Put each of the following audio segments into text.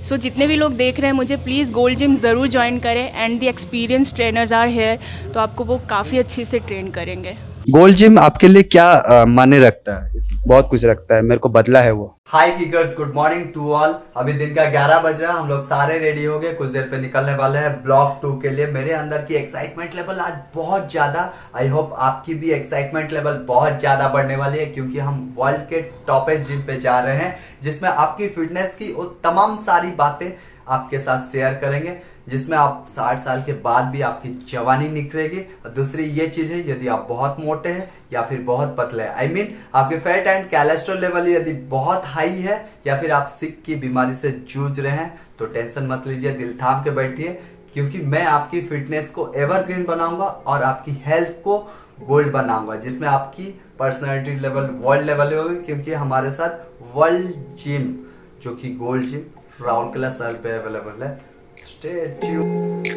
सो जितने भी लोग देख रहे हैं मुझे, प्लीज़ गोल्ड जिम ज़रूर ज्वाइन करें and the experience trainers are here, तो आपको वो काफ़ी अच्छे से ट्रेन करेंगे। गोल्ड जिम आपके लिए क्या मायने रखता है? बहुत कुछ रखता है, मेरे को बदला है वो। Hi kickers, good morning to all. अभी दिन का 11 बज रहा है, हम लोग सारे रेडी हो गए, कुछ देर पे निकलने वाले हैं ब्लॉग 2 के लिए। मेरे अंदर की एक्साइटमेंट लेवल आज बहुत ज्यादा, आई होप आपकी भी एक्साइटमेंट लेवल बहुत ज्यादा बढ़ने वाली है, क्योंकि हम वर्ल्ड के टॉपेस्ट जिम पे जा रहे हैं, जिसमें आपकी फिटनेस की वो तमाम सारी बातें आपके साथ शेयर करेंगे, जिसमें आप 60 साल के बाद भी आपकी जवानी निखरेगी। और दूसरी ये चीज है, यदि आप बहुत मोटे हैं या फिर बहुत पतले हैं, आई मीन आपके फैट एंड कोलेस्ट्रॉल लेवल यदि बहुत हाई है या फिर आप सिक की बीमारी से जूझ रहे हैं, तो टेंशन मत लीजिए, दिल थाम के बैठिए, क्योंकि मैं आपकी फिटनेस को एवरग्रीन बनाऊंगा और आपकी हेल्थ को गोल्ड बनाऊंगा, जिसमें आपकी पर्सनैलिटी लेवल वर्ल्ड लेवल होगी, क्योंकि हमारे साथ वर्ल्ड जिम जो कि गोल्ड जिम राउरकेला शहर पे अवेलेबल है। Stay tuned.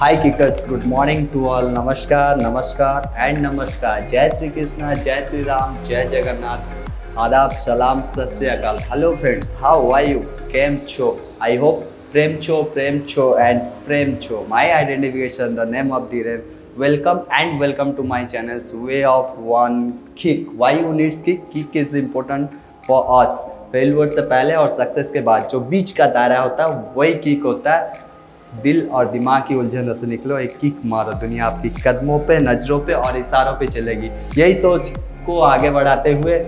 Hi kickers, good morning to all. नमस्कार नमस्कार एंड नमस्कार। जय श्री कृष्णा, जय श्री राम, जय जगन्नाथ, आदाब, सलाम, सत श्री अकाल। Hello friends, how are you, केम छो? आई होप प्रेम छो एंड प्रेम छो। My identification, the name of the रेम। Welcome and welcome to my channels way of one kick. Why you needs kick? Kick is important for us. Failure से पहले और सक्सेस के बाद जो बीच का दायरा होता है वही किक होता है। दिल और दिमाग की उलझनों से निकलो, एक किक मारो, दुनिया आपकी कदमों पे, नजरों पे और इशारों पे चलेगी। यही सोच को आगे बढ़ाते हुए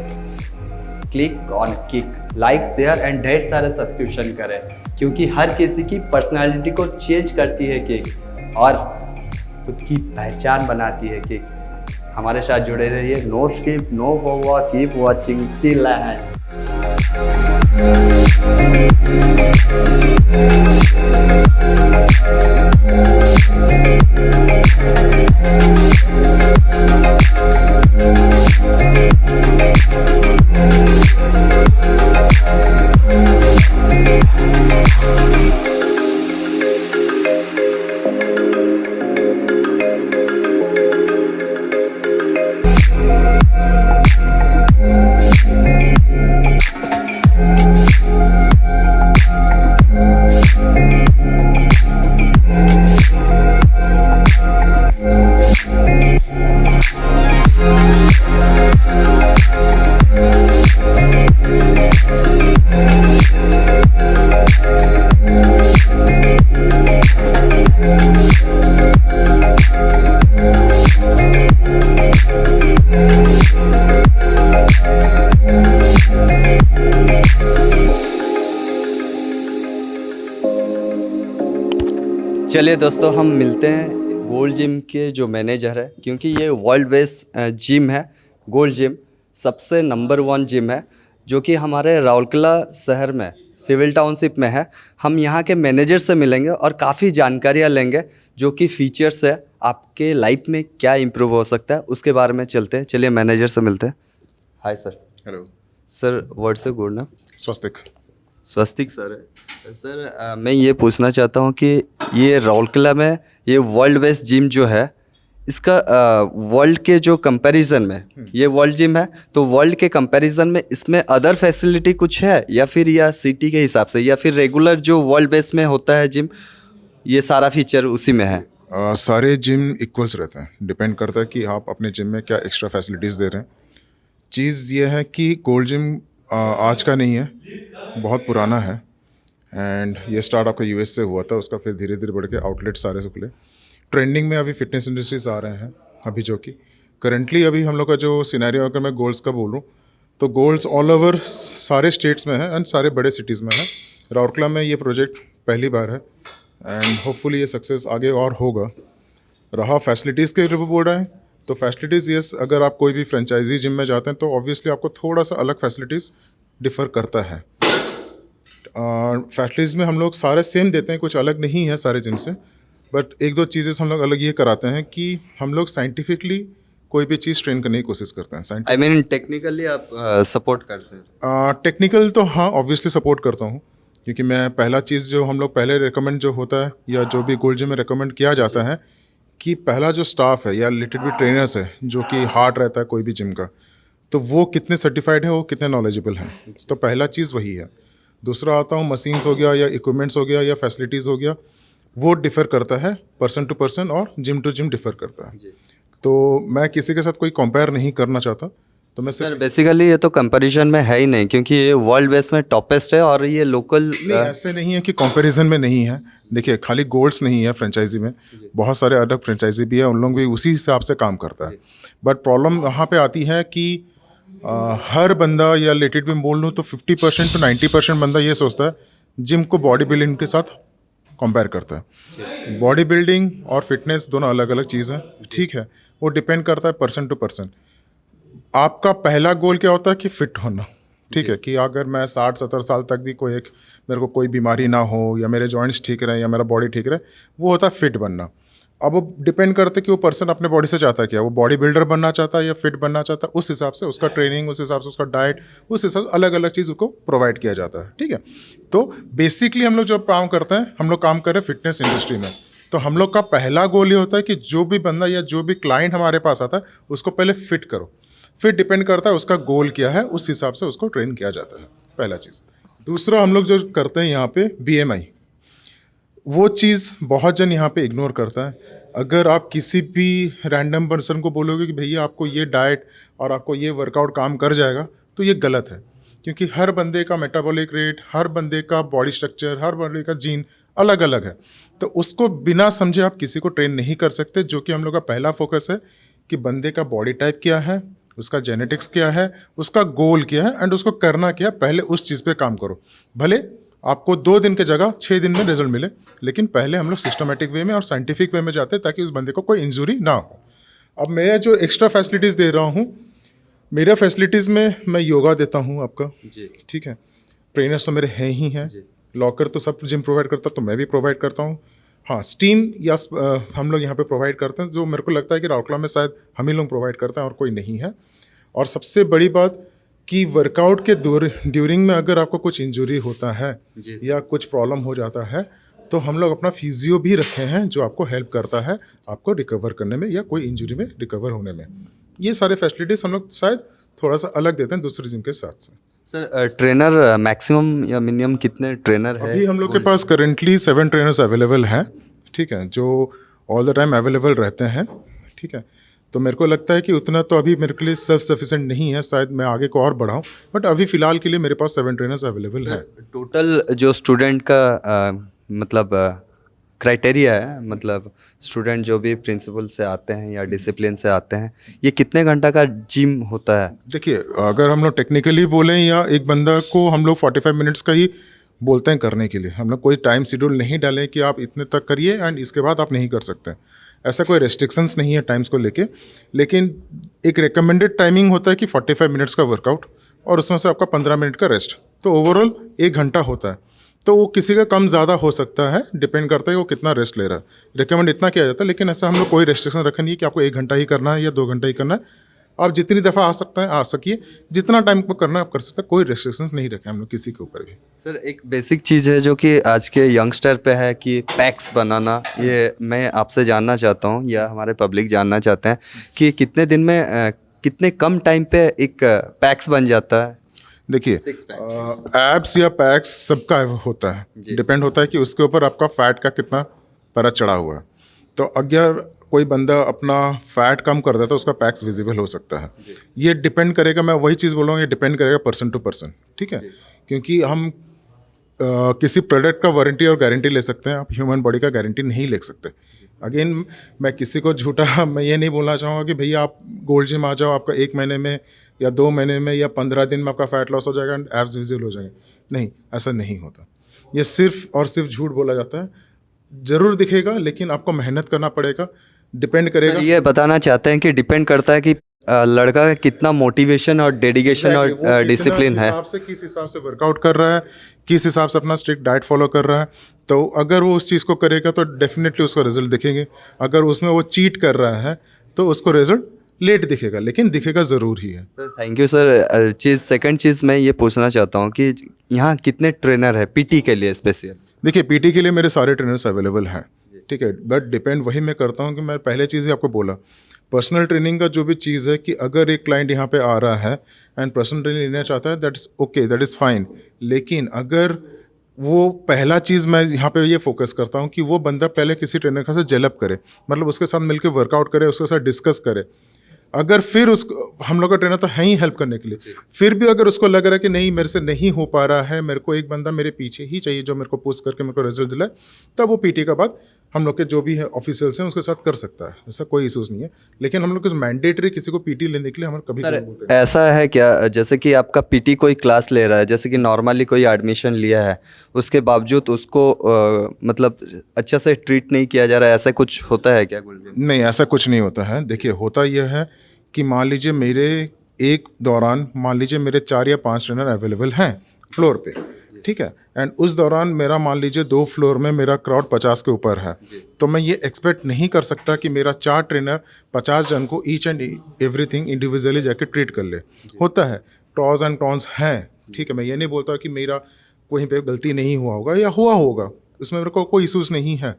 click on kick, like, share and ढेर सारे सब्सक्रिप्शन करें, क्योंकि हर किसी की पर्सनालिटी को चेंज करती है किक और खुद की पहचान बनाती है किक। हमारे साथ जुड़े रहिए। नो स्किप, नो होगा, कीप वॉचिंग टिल एंड। चलिए दोस्तों, हम मिलते हैं गोल्ड जिम के जो मैनेजर है, क्योंकि ये वर्ल्ड बेस्ट जिम है। गोल्ड जिम सबसे नंबर 1 जिम है, जो कि हमारे राउरकेला शहर में सिविल टाउनशिप में है। हम यहाँ के मैनेजर से मिलेंगे और काफ़ी जानकारियाँ लेंगे, जो कि फीचर्स है, आपके लाइफ में क्या इम्प्रूव हो सकता है उसके बारे में चलते हैं। चलिए मैनेजर से मिलते हैं। Hi sir. Hello sir, what's your good name? Swastik. Swastik sir. Sir मैं ये पूछना चाहता हूँ कि ये राउरकेला में ये वर्ल्ड बेस्ट जिम जो है, इसका वर्ल्ड के जो कंपैरिजन में ये वर्ल्ड जिम है, तो वर्ल्ड के कंपैरिजन में इसमें अदर फैसिलिटी कुछ है, या फिर या सिटी के हिसाब से, या फिर रेगुलर जो वर्ल्ड बेस्ट में होता है जिम, ये सारा फीचर उसी में है? सारे जिम इक्वल्स रहते हैं, डिपेंड करता है कि आप अपने जिम में क्या एक्स्ट्रा फैसिलिटीज़ दे रहे हैं। चीज़ ये है कि गोल्ड जिम आज का नहीं है, बहुत पुराना है, एंड ये स्टार्ट आपका यूएस से हुआ था, उसका फिर धीरे धीरे बढ़ के आउटलेट सारे से खुले। ट्रेंडिंग में अभी फिटनेस इंडस्ट्रीज आ रहे हैं, अभी जो कि करंटली अभी हम लोग का जो सिनेरियो, अगर मैं गोल्ड्स का बोलूँ तो गोल्ड्स ऑल ओवर सारे स्टेट्स में है एंड सारे बड़े सिटीज़ में है। राउरकेला में ये प्रोजेक्ट पहली बार है एंड होपफुली ये सक्सेस आगे और होगा। रहा फैसिलिटीज़ के ऊपर बोल रहे हैं, तो फैसिलिटीज़ यस, अगर आप कोई भी फ्रेंचाइजी जिम में जाते हैं तो ऑब्वियसली आपको थोड़ा सा अलग फैसिलिटीज़ डिफ़र करता है। फैसिलिटीज़ में हम लोग सारे सेम देते हैं, कुछ अलग नहीं है सारे जिम से, बट एक दो चीज़ें हम लोग अलग ये कराते हैं कि हम लोग साइंटिफिकली कोई भी चीज़ ट्रेन करने की कोशिश करते हैं। आई मीन टेक्निकली आप सपोर्ट करते हैं? टेक्निकल तो हाँ ऑब्वियसली सपोर्ट करता हूँ, क्योंकि मैं पहला चीज़ जो हम लोग पहले रिकमेंड जो होता है या जो भी गोल्ड जिम में रिकमेंड किया जाता है कि पहला जो स्टाफ है या लिटिल भी ट्रेनर्स है जो कि हार्ड रहता है कोई भी जिम का, तो वो कितने सर्टिफाइड है, वो कितने नॉलेजेबल हैं। तो पहला चीज़ वही है। दूसरा आता हूँ मशीन्स हो गया या इक्विपमेंट्स हो गया या फैसिलिटीज़ हो गया, वो डिफ़र करता है पर्सन टू पर्सन और जिम टू जिम डिफ़र करता है। तो मैं किसी के साथ कोई कंपेयर नहीं करना चाहता, तो मैं सर बेसिकली ये तो कंपैरिजन में है ही नहीं, क्योंकि ये वर्ल्ड बेस में टॉपेस्ट है और ये लोकल नहीं, ऐसे नहीं है कि कंपैरिजन में नहीं है। देखिए खाली गोल्ड्स नहीं है फ्रेंचाइजी में, बहुत सारे अलग फ्रेंचाइजी भी है, उन लोग भी उसी हिसाब से काम करता है। बट प्रॉब्लम वहाँ पे आती है कि हर बंदा या लेटेड भी बोल लूँ तो 50% to 90% बंदा ये सोचता है जिम को बॉडी बिल्डिंग के साथ कंपेयर करता है। बॉडी बिल्डिंग और फिटनेस दोनों अलग अलग चीज़ हैं, ठीक है। वो डिपेंड करता है पर्सन टू पर्सन। आपका पहला गोल क्या होता है कि फिट होना, ठीक है, कि अगर मैं 60-70 साल तक भी मेरे को कोई बीमारी ना हो या मेरे जॉइंट्स ठीक रहे या मेरा बॉडी ठीक रहे, वो होता है फिट बनना। अब वो डिपेंड करता है कि वो पर्सन अपने बॉडी से चाहता है क्या, वो बॉडी बिल्डर बनना चाहता है या फिट बनना चाहता है। उस हिसाब से उसका ट्रेनिंग, उस हिसाब से उसका डाइट, उस हिसाब से अलग अलग चीज़ को प्रोवाइड किया जाता है, ठीक है। तो बेसिकली हम लोग जब काम करते हैं, हम लोग काम कर रहे हैं फिटनेस इंडस्ट्री में, तो हम लोग का पहला गोल ये होता है कि जो भी बंदा या जो भी क्लाइंट हमारे पास आता है उसको पहले फिट करो। फिर डिपेंड करता है उसका गोल क्या है, उस हिसाब से उसको ट्रेन किया जाता है, पहला चीज़। दूसरा हम लोग जो करते हैं यहाँ पे BMI, वो चीज़ बहुत जन यहाँ पे इग्नोर करता है। अगर आप किसी भी रैंडम पर्सन को बोलोगे कि भैया आपको ये डाइट और आपको ये वर्कआउट काम कर जाएगा, तो ये गलत है, क्योंकि हर बंदे का मेटाबॉलिक रेट, हर बंदे का बॉडी स्ट्रक्चर, हर बंदे का जीन अलग अलग है। तो उसको बिना समझे आप किसी को ट्रेन नहीं कर सकते, जो कि हम लोग का पहला फोकस है कि बंदे का बॉडी टाइप क्या है, उसका जेनेटिक्स क्या है, उसका गोल क्या है एंड उसको करना क्या है, पहले उस चीज़ पे काम करो। भले आपको 2 दिन के जगह 6 दिन में रिजल्ट मिले, लेकिन पहले हम लोग सिस्टमेटिक वे में और साइंटिफिक वे में जाते हैं ताकि उस बंदे को कोई इंजरी ना हो। अब मेरा जो एक्स्ट्रा फैसिलिटीज़ दे रहा हूँ, मेरा फैसिलिटीज़ में मैं योगा देता हूँ आपका जी, ठीक है। ट्रेनर्स तो मेरे हैं ही हैं, लॉकर तो सब जिम प्रोवाइड करता, तो मैं भी प्रोवाइड करता हूँ। हाँ, स्टीम या हम लोग यहाँ पे प्रोवाइड करते हैं, जो मेरे को लगता है कि राउरकेला में शायद हम ही लोग प्रोवाइड करते हैं और कोई नहीं है। और सबसे बड़ी बात कि वर्कआउट के ड्यूरिंग में अगर आपको कुछ इंजरी होता है या कुछ प्रॉब्लम हो जाता है, तो हम लोग अपना फिजियो भी रखे हैं जो आपको हेल्प करता है आपको रिकवर करने में या कोई इंजरी में रिकवर होने में। ये सारे फैसिलिटीज़ हम लोग शायद थोड़ा सा अलग देते हैं दूसरे जिम के साथ से। सर ट्रेनर मैक्सिमम या मिनिमम कितने ट्रेनर है? अभी हम लोग के पास करेंटली 7 ट्रेनर्स अवेलेबल हैं, ठीक है, जो ऑल द टाइम अवेलेबल रहते हैं, ठीक है। तो मेरे को लगता है कि उतना तो अभी मेरे के लिए सेल्फ सफिशिएंट नहीं है, शायद मैं आगे को और बढ़ाऊँ, बट अभी फ़िलहाल के लिए मेरे पास 7 ट्रेनर्स अवेलेबल हैं। टोटल जो स्टूडेंट का मतलब क्राइटेरिया है, मतलब स्टूडेंट जो भी प्रिंसिपल से आते हैं या डिसिप्लिन से आते हैं, ये कितने घंटा का जिम होता है? देखिए, अगर हम लोग टेक्निकली बोलें या एक बंदा को हम लोग 45 मिनट्स का ही बोलते हैं करने के लिए, हम लोग कोई टाइम शेड्यूल नहीं डालें कि आप इतने तक करिए एंड इसके बाद आप नहीं कर सकते। ऐसा कोई रेस्ट्रिक्शंस नहीं है टाइम्स को लेके, लेकिन एक रिकमेंडेड टाइमिंग होता है कि 45 मिनट्स का वर्कआउट और उसमें से आपका 15 मिनट का रेस्ट, तो ओवरऑल 1 घंटा होता है। तो वो किसी का कम ज़्यादा हो सकता है, डिपेंड करता है वो कितना रेस्ट ले रहा है। रिकमेंड इतना किया जाता है, लेकिन ऐसा हम लोग कोई रेस्ट्रिक्शन रखा नहीं है कि आपको 1 घंटा ही करना है या 2 घंटा ही करना है। आप जितनी दफ़ा आ सकते हैं आ सकिए, जितना टाइम को करना है आप कर सकते हैं, कोई रेस्ट्रिक्शंस नहीं रखे हम लोग किसी के ऊपर भी। सर एक बेसिक चीज़ है जो कि आज के यंगस्टर पे है कि पैक्स बनाना, ये मैं आपसे जानना चाहता हूँ या हमारे पब्लिक जानना चाहते हैं कि कितने दिन में कितने कम टाइम पे एक पैक्स बन जाता है? देखिए, एब्स या पैक्स सबका होता है, डिपेंड होता है कि उसके ऊपर आपका फैट का कितना परत चढ़ा हुआ है। तो अगर कोई बंदा अपना फैट कम कर देता है तो उसका पैक्स विजिबल हो सकता है। ये डिपेंड करेगा, मैं वही चीज़ बोल रहा हूँ, ये डिपेंड करेगा पर्सन टू पर्सन, ठीक है। क्योंकि हम किसी प्रोडक्ट का वारंटी और गारंटी ले सकते हैं, आप ह्यूमन बॉडी का गारंटी नहीं ले सकते। अगेन मैं किसी को झूठा मैं ये नहीं बोलना चाहूँगा कि भैया आप गोल्ड जिम आ जाओ, आपका 1 महीने में या 2 महीने में या 15 दिन में आपका फैट लॉस हो जाएगा एंड एब्स विजिबल हो जाएंगे। नहीं, ऐसा नहीं होता। ये सिर्फ और सिर्फ झूठ बोला जाता है। ज़रूर दिखेगा, लेकिन आपको मेहनत करना पड़ेगा। डिपेंड करेगा। सर ये बताना चाहते हैं कि डिपेंड करता है कि लड़का का कितना मोटिवेशन और डेडिकेशन Exactly, वो और कितना डिसिप्लिन है। हिसाब से किस हिसाब से वर्कआउट कर रहा है, किस हिसाब से अपना स्ट्रिक्ट डाइट फॉलो कर रहा है। तो अगर वो उस चीज़ को करेगा तो डेफिनेटली उसको रिजल्ट दिखेंगे। अगर उसमें वो चीट कर रहा है तो उसको रिजल्ट लेट दिखेगा, लेकिन दिखेगा ज़रूर ही है। Thank you sir. सेकंड चीज़ मैं ये पूछना चाहता हूँ कि यहाँ कितने ट्रेनर है पीटी के लिए स्पेशल? देखिए, पीटी के लिए मेरे सारे ट्रेनर्स अवेलेबल हैं, ठीक है, बट डिपेंड वही मैं करता हूँ कि मैं पहले चीज़ ही आपको बोला, पर्सनल ट्रेनिंग का जो भी चीज़ है कि अगर एक क्लाइंट यहाँ पे आ रहा है एंड पर्सनल ट्रेनिंग लेना चाहता है, that's okay, that is fine. लेकिन अगर वो पहला चीज़ मैं यहाँ पे ये फोकस करता हूँ कि वो बंदा पहले किसी ट्रेनर के साथ जेलअप करे, मतलब उसके साथ मिलकर वर्कआउट करे, उसके साथ डिस्कस करे। अगर फिर उसको, हम लोग का ट्रेनर तो है ही हेल्प करने के लिए, फिर भी अगर उसको लग रहा है कि नहीं मेरे से नहीं हो पा रहा है, मेरे को एक बंदा मेरे पीछे ही चाहिए जो मेरे को पुश करके मेरे को रिजल्ट दिलाए, तब वो पीटी का बाद हम लोग के जो भी है ऑफिशियल्स हैं उसके साथ कर सकता है, ऐसा कोई इशूज़ नहीं है। लेकिन हम लोग को मैंडेटरी किसी को पीटी लेने के लिए हमारे कभी नहीं बोलते हैं। ऐसा है क्या, जैसे कि आपका पीटी कोई क्लास ले रहा है, जैसे कि नॉर्मली कोई एडमिशन लिया है, उसके बावजूद उसको मतलब अच्छा से ट्रीट नहीं किया जा रहा है, ऐसा कुछ होता है क्या गुलजिम? नहीं, ऐसा कुछ नहीं होता है। देखिए, होता यह है कि मान लीजिए मेरे एक दौरान मान लीजिए मेरे 4 या 5 ट्रेनर अवेलेबल हैं फ्लोर पे, ठीक है, एंड उस दौरान मेरा मान लीजिए 2 फ्लोर में मेरा क्राउड 50 के ऊपर है, तो मैं ये एक्सपेक्ट नहीं कर सकता कि मेरा 4 ट्रेनर 50 जन को ईच एंड एवरीथिंग इंडिविजुअली जाके ट्रीट कर ले। होता है, टॉस एंड टॉन्स हैं, ठीक है, मैं ये नहीं बोलता कि मेरा कहीं पे गलती नहीं हुआ होगा या हुआ होगा, उसमें मेरे को कोई इशूज़ नहीं है।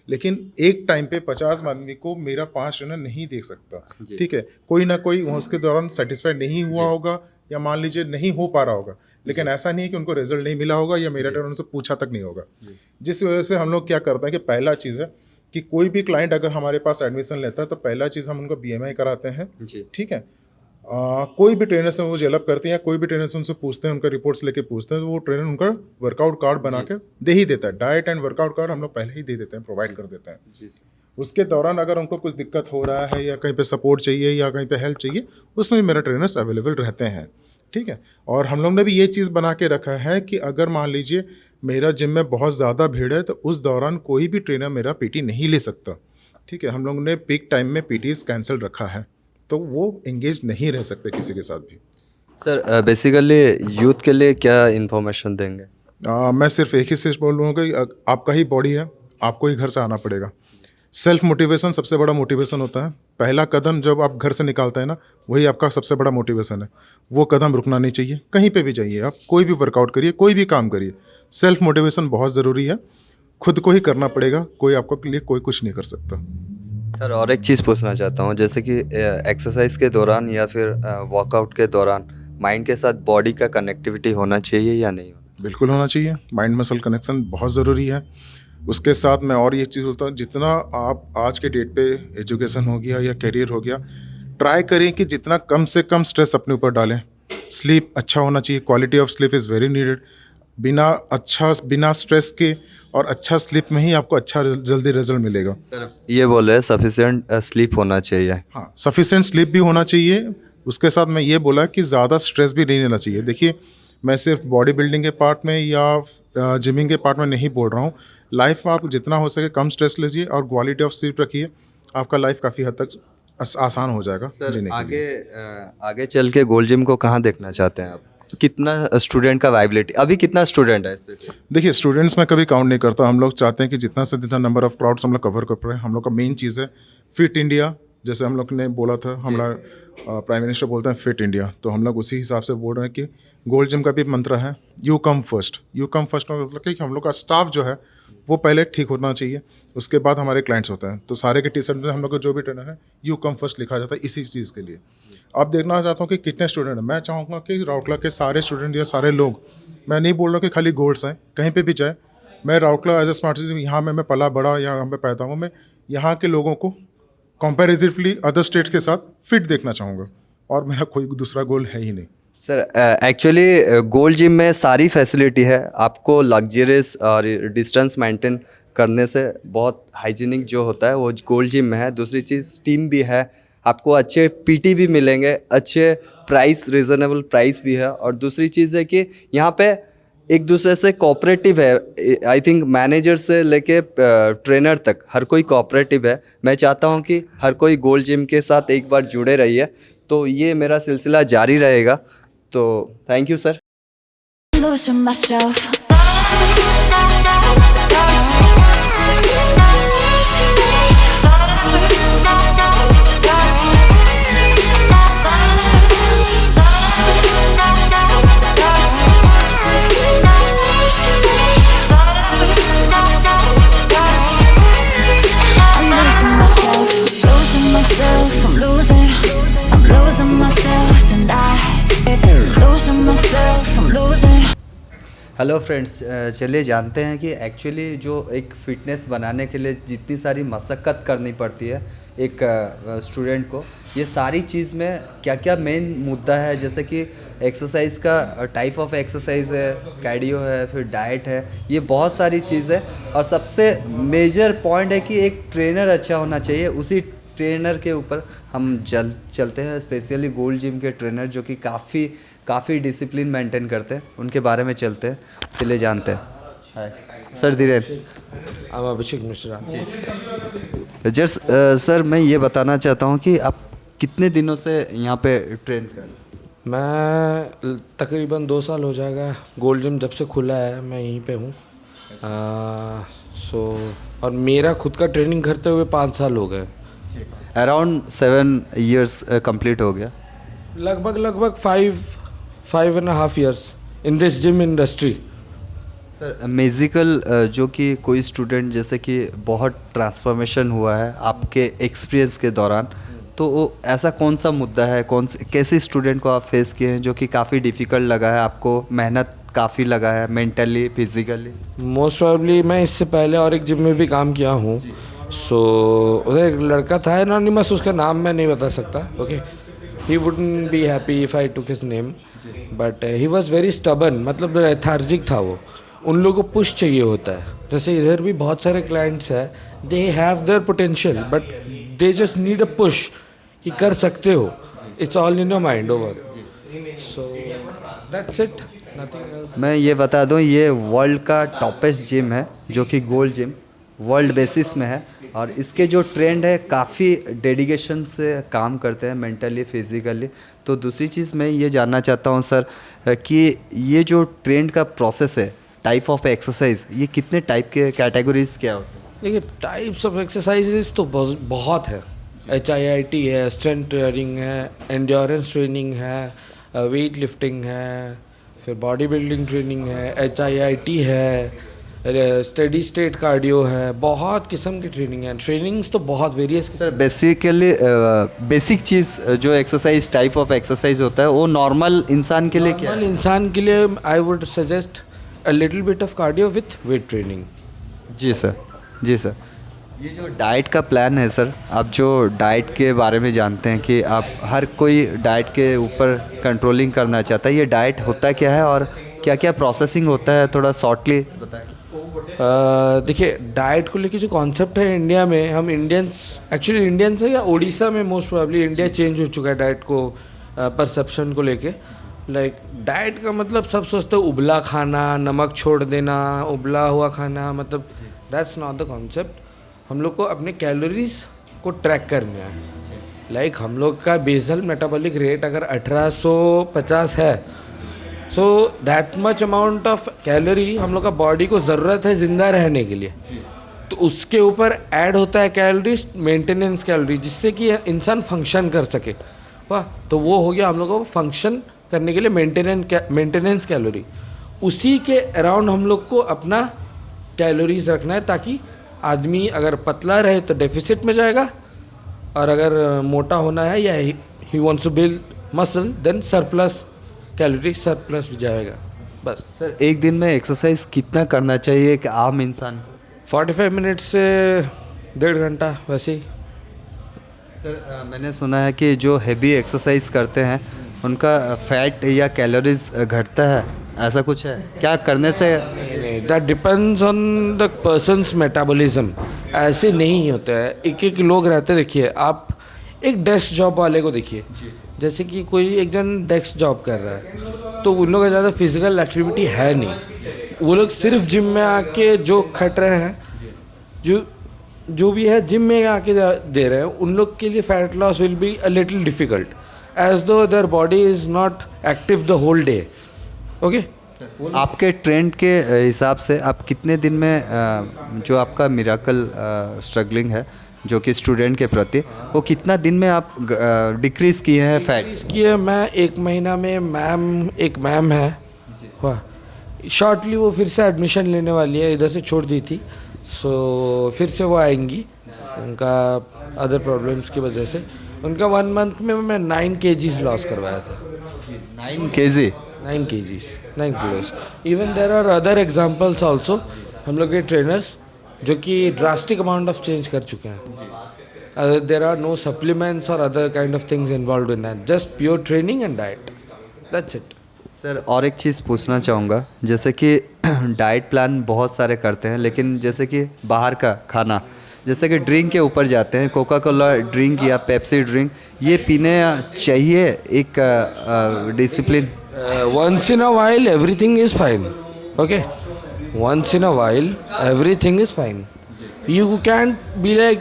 लेकिन एक टाइम पे 50 आदमी को मेरा 5 ट्रेनर नहीं देख सकता, ठीक है, कोई ना कोई उसके दौरान सेटिस्फाइड नहीं हुआ होगा या मान लीजिए नहीं हो पा रहा होगा, लेकिन ऐसा नहीं है कि उनको रिजल्ट नहीं मिला होगा या मेरा ट्रेनर उनसे पूछा तक नहीं होगा। जिस वजह से हम लोग क्या करते हैं कि पहला चीज़ है कि कोई भी क्लाइंट अगर हमारे पास एडमिशन लेता है तो पहला चीज़ हम उनको BMI कराते हैं, ठीक है। कोई भी ट्रेनर से वो जेलअप करते हैं या कोई भी ट्रेनर से उनसे पूछते हैं, उनका रिपोर्ट्स लेके पूछते हैं, तो वो ट्रेनर उनका वर्कआउट कार्ड बना के दे ही देता है। डाइट एंड वर्कआउट कार्ड हम लोग पहले ही दे देते हैं, प्रोवाइड कर देते हैं। उसके दौरान अगर उनको कुछ दिक्कत हो रहा है या कहीं पे सपोर्ट चाहिए या कहीं पे हेल्प चाहिए, उसमें मेरे ट्रेनर्स अवेलेबल रहते हैं, ठीक है। और हम लोग ने भी ये चीज़ बना के रखा है कि अगर मान लीजिए मेरा जिम में बहुत ज़्यादा भीड़ है तो उस दौरान कोई भी ट्रेनर मेरा पीटी नहीं ले सकता, ठीक है। हम लोग ने पीक टाइम में पीटीज कैंसिल रखा है, तो वो एंगेज नहीं रह सकते किसी के साथ भी। सर बेसिकली यूथ के लिए क्या इन्फॉर्मेशन देंगे? मैं सिर्फ एक ही चीज़ बोलूँगा कि आपका ही बॉडी है, आपको ही घर से आना पड़ेगा। सेल्फ मोटिवेशन सबसे बड़ा मोटिवेशन होता है। पहला कदम जब आप घर से निकालते हैं ना, वही आपका सबसे बड़ा मोटिवेशन है। वो कदम रुकना नहीं चाहिए, कहीं पे भी जाइए आप, कोई भी वर्कआउट करिए, कोई भी काम करिए, सेल्फ मोटिवेशन बहुत ज़रूरी है। खुद को ही करना पड़ेगा, कोई आपको लिए कोई कुछ नहीं कर सकता। सर और एक चीज़ पूछना चाहता हूँ, जैसे कि एक्सरसाइज के दौरान या फिर वर्कआउट के दौरान माइंड के साथ बॉडी का कनेक्टिविटी होना चाहिए या नहीं होना? बिल्कुल होना चाहिए, माइंड मसल कनेक्शन बहुत ज़रूरी है। उसके साथ मैं और ये चीज़ बोलता हूँ, जितना आप आज के डेट पे एजुकेशन हो गया या करियर हो गया, ट्राई करें कि जितना कम से कम स्ट्रेस अपने ऊपर डालें। स्लीप अच्छा होना चाहिए, quality of sleep is very needed. बिना स्ट्रेस के और अच्छा स्लीप में ही आपको अच्छा जल्दी रिजल्ट मिलेगा। सर ये बोले सफिशिएंट स्लीप होना चाहिए। हाँ, सफिशिएंट स्लीप भी होना चाहिए। उसके साथ मैं ये बोला कि ज़्यादा स्ट्रेस भी नहीं लेना चाहिए। देखिए, मैं सिर्फ बॉडी बिल्डिंग के पार्ट में या जिमिंग के पार्ट में नहीं बोल रहा हूँ। लाइफ में आप जितना हो सके कम स्ट्रेस लीजिए और क्वालिटी ऑफ स्लीप रखिए, आपका लाइफ काफ़ी हद तक आसान हो जाएगा जीने के लिए। आगे चल के गोल्ड जिम को कहाँ देखना चाहते हैं आप? कितना स्टूडेंट का वाइबिलिटी, अभी कितना स्टूडेंट है स्पेशली? देखिए, स्टूडेंट्स मैं कभी काउंट नहीं करता। हम लोग चाहते हैं कि जितना से जितना नंबर ऑफ क्राउड्स हम लोग कवर कर पाए। हम लोग का मेन चीज़ है फिट इंडिया। जैसे हम लोग ने बोला था, हमारा प्राइम मिनिस्टर बोलते हैं फिट इंडिया, तो हम लोग उसी हिसाब से बोल रहे हैं कि गोल्ड जिम का भी मंत्र है you come first. You come first मतलब कि हम लोग का स्टाफ जो है वो पहले ठीक होना चाहिए, उसके बाद हमारे क्लाइंट्स होते हैं। तो सारे के टी-शर्ट में हम लोग का जो भी ट्रेनर है यू कम फर्स्ट लिखा जाता है इसी चीज़ के लिए। अब देखना चाहता हूँ कि कितने स्टूडेंट हैं। मैं चाहूँगा कि राउरकेला के सारे स्टूडेंट या सारे लोग, मैं नहीं बोल रहा कि खाली गोल्ड्स हैं, कहीं पे भी जाए। मैं Rourkela as a smart city, यहाँ मैं पला बड़ा या यहाँ पे पैदा हूँ, मैं यहाँ के लोगों को कंपैरेटिवली अदर स्टेट के साथ फिट देखना चाहूँगा, और मेरा कोई दूसरा गोल है ही नहीं। सर एक्चुअली गोल्ड जिम में सारी फैसिलिटी है, आपको लग्जरियस और डिस्टेंस मेंटेन करने से बहुत हाइजीनिक जो होता है वो गोल्ड जिम में है। दूसरी चीज़ टीम भी है, आपको अच्छे पीटी भी मिलेंगे, अच्छे प्राइस, रिजनेबल प्राइस भी है। और दूसरी चीज़ है कि यहाँ पे एक दूसरे से कोऑपरेटिव है। आई थिंक मैनेजर से लेके ट्रेनर तक हर कोई कोऑपरेटिव है। मैं चाहता हूँ कि हर कोई गोल्ड जिम के साथ एक बार जुड़े रहिए, तो ये मेरा सिलसिला जारी रहेगा। तो thank you sir. Losing myself. I'm losing myself, losing myself. I'm losing myself tonight. Losing myself, I'm losing. Hello friends, चलिए जानते हैं कि एक्चुअली जो एक फ़िटनेस बनाने के लिए जितनी सारी मशक्क़त करनी पड़ती है एक स्टूडेंट को, ये सारी चीज़ में क्या क्या मेन मुद्दा है। जैसे कि एक्सरसाइज का टाइप ऑफ एक्सरसाइज है, कार्डियो है, फिर डाइट है, ये बहुत सारी चीज़ है। और सबसे मेजर पॉइंट है कि एक ट्रेनर अच्छा होना चाहिए। उसी ट्रेनर के ऊपर हम चलते हैं, स्पेशली गोल्ड जिम के ट्रेनर जो कि काफ़ी डिसिप्लिन मेंटेन करते हैं, उनके बारे में चलते हैं, चले जानते हैं। Hi sir, Dhirendra. Abhishek Mishra ji. Just sir, मैं ये बताना चाहता हूँ कि आप कितने दिनों से यहाँ पे ट्रेन कर? मैं तकरीबन 2 साल हो जाएगा। गोल्ड जिम जब से खुला है मैं यहीं पे हूँ। और मेरा खुद का ट्रेनिंग करते हुए 5 साल हो गए। अराउंड 7 years कंप्लीट हो गया। लगभग 5.5 years in this gym industry. Sir musical जो कि कोई स्टूडेंट जैसे कि बहुत ट्रांसफॉर्मेशन हुआ है आपके एक्सपीरियंस के दौरान, तो वो ऐसा कौन सा मुद्दा है, कैसे स्टूडेंट को आप फेस किए हैं जो कि काफ़ी डिफ़िकल्ट लगा है आपको, मेहनत काफ़ी लगा है मेंटली फिजिकली? मोस्ट प्रॉब्ली मैं इससे पहले और एक जिम में भी काम किया हूँ। उधर एक लड़का था एनोनिमस, उसका नाम मैं नहीं बता सकता। Okay, he wouldn't be happy if I took his name, but he was very stubborn, मतलब लेथार्जिक था वो। उन लोगों को पुश चाहिए होता है। जैसे इधर भी बहुत सारे क्लाइंट्स हैं, they have their potential but they just need a push कि कर सकते हो। It's all in your mind over. So that's it, nothing else. मैं ये बता दूं, ये वर्ल्ड का टॉपेस्ट जिम है जो कि गोल्ड जिम वर्ल्ड बेसिस में है। और इसके जो ट्रेंड है काफ़ी डेडिकेशन से काम करते हैं मेंटली फिजिकली। तो दूसरी चीज़ मैं ये जानना चाहता हूँ सर कि ये जो ट्रेंड का प्रोसेस है, टाइप ऑफ एक्सरसाइज, ये कितने टाइप के कैटेगरीज क्या होते हैं? देखिए, टाइप्स ऑफ एक्सरसाइजेस तो बहुत है। HIIT है, स्ट्रेंथ ट्रेनिंग है, एंड्योरेंस ट्रेनिंग है, वेट लिफ्टिंग है, फिर बॉडी बिल्डिंग ट्रेनिंग है, HIIT है, स्टेडी स्टेट कार्डियो है, बहुत किस्म की ट्रेनिंग है। ट्रेनिंग्स तो बहुत वेरियस। सर बेसिकली बेसिक चीज़ जो एक्सरसाइज टाइप ऑफ एक्सरसाइज होता है वो नॉर्मल इंसान के लिए क्या है? नॉर्मल इंसान के लिए I would suggest a little bit of cardio with weight training. जी सर, जी सर। ये जो डाइट का प्लान है सर, आप जो डाइट के बारे में जानते हैं कि आप हर कोई डाइट के ऊपर कंट्रोलिंग करना चाहता है, ये डाइट होता क्या है और क्या क्या प्रोसेसिंग होता है, थोड़ा शॉर्टली बताएं। देखिए, डाइट को लेके जो कॉन्सेप्ट है इंडिया में, हम इंडियंस एक्चुअली इंडियंस है या उड़ीसा में मोस्ट प्रोबेबली इंडिया चेंज हो चुका है डाइट को परसेप्शन को लेके। लाइक डाइट का मतलब सब सोचते हैं उबला खाना, नमक छोड़ देना, उबला हुआ खाना, मतलब दैट्स नॉट द कॉन्सेप्ट। हम लोग को अपने कैलोरीज को ट्रैक करना है। लाइक हम लोग का बेसल मेटाबॉलिक रेट अगर 1850 है, so that much amount of calorie हम लोग का बॉडी को ज़रूरत है ज़िंदा रहने के लिए। तो उसके ऊपर ऐड होता है कैलोरीज, मेंटेनेंस कैलोरी, जिससे कि इंसान फंक्शन कर सके। वाह, तो वो हो गया हम लोग को फंक्शन करने के लिए मेंटेनेंस कैलोरी। उसी के अराउंड हम लोग को अपना कैलोरीज रखना है, ताकि आदमी अगर पतला रहे तो डेफिसिट में जाएगा, और अगर मोटा होना है या he wants to build muscle then surplus calorie, surplus भी जाएगा। बस सर एक दिन में एक्सरसाइज कितना करना चाहिए एक आम इंसान को? 45 मिनट से 1.5 घंटा वैसे ही। सर मैंने सुना है कि जो हेवी एक्सरसाइज करते हैं उनका फैट या कैलोरीज घटता है, ऐसा कुछ है क्या करने से? That depends on the persons metabolism. ऐसे नहीं होता है। एक लोग रहते, देखिए आप एक डेस्क जॉब वाले को देखिए, जैसे कि कोई एक जन डेस्क जॉब कर रहा है तो उन लोगों का ज़्यादा फिजिकल एक्टिविटी है नहीं, वो लोग सिर्फ जिम में आके जो खट रहे हैं, जो भी है जिम में आके दे रहे हैं, उन लोग के लिए fat loss will be a little difficult as though their body is not active the whole day. Okay, आपके ट्रेंड के हिसाब से आप कितने दिन में जो आपका मिराकल स्ट्रगलिंग है जो कि स्टूडेंट के प्रति, वो कितना दिन में आप डिक्रीज़ किए हैं फैट? इसकी है मैं 1 महीना में एक मैम है वाह, शॉर्टली वो फिर से एडमिशन लेने वाली है, इधर से छोड़ दी थी, सो फिर से वो आएंगी, उनका अदर प्रॉब्लम्स की वजह से। उनका 1 मंथ में मैं 9 kgs लॉस करवाया था। 9 kg? 9 kgs, 9 kilos। Even there are other examples also, हम लोग के ट्रेनर्स जो कि ड्रास्टिक अमाउंट ऑफ चेंज कर चुके हैं। देर आर नो सप्लीमेंट्स और other kind of things involve in that, just pure training and diet, that's it. Sir और एक चीज़ पूछना चाहूँगा, जैसे कि डाइट प्लान बहुत सारे करते हैं, लेकिन जैसे कि बाहर का खाना, जैसे कि ड्रिंक के ऊपर जाते हैं, कोका कोला ड्रिंक या पेप्सी ड्रिंक, ये पीने चाहिए एक discipline? Once in a while everything is fine, okay, once in a while everything is fine. You can't be like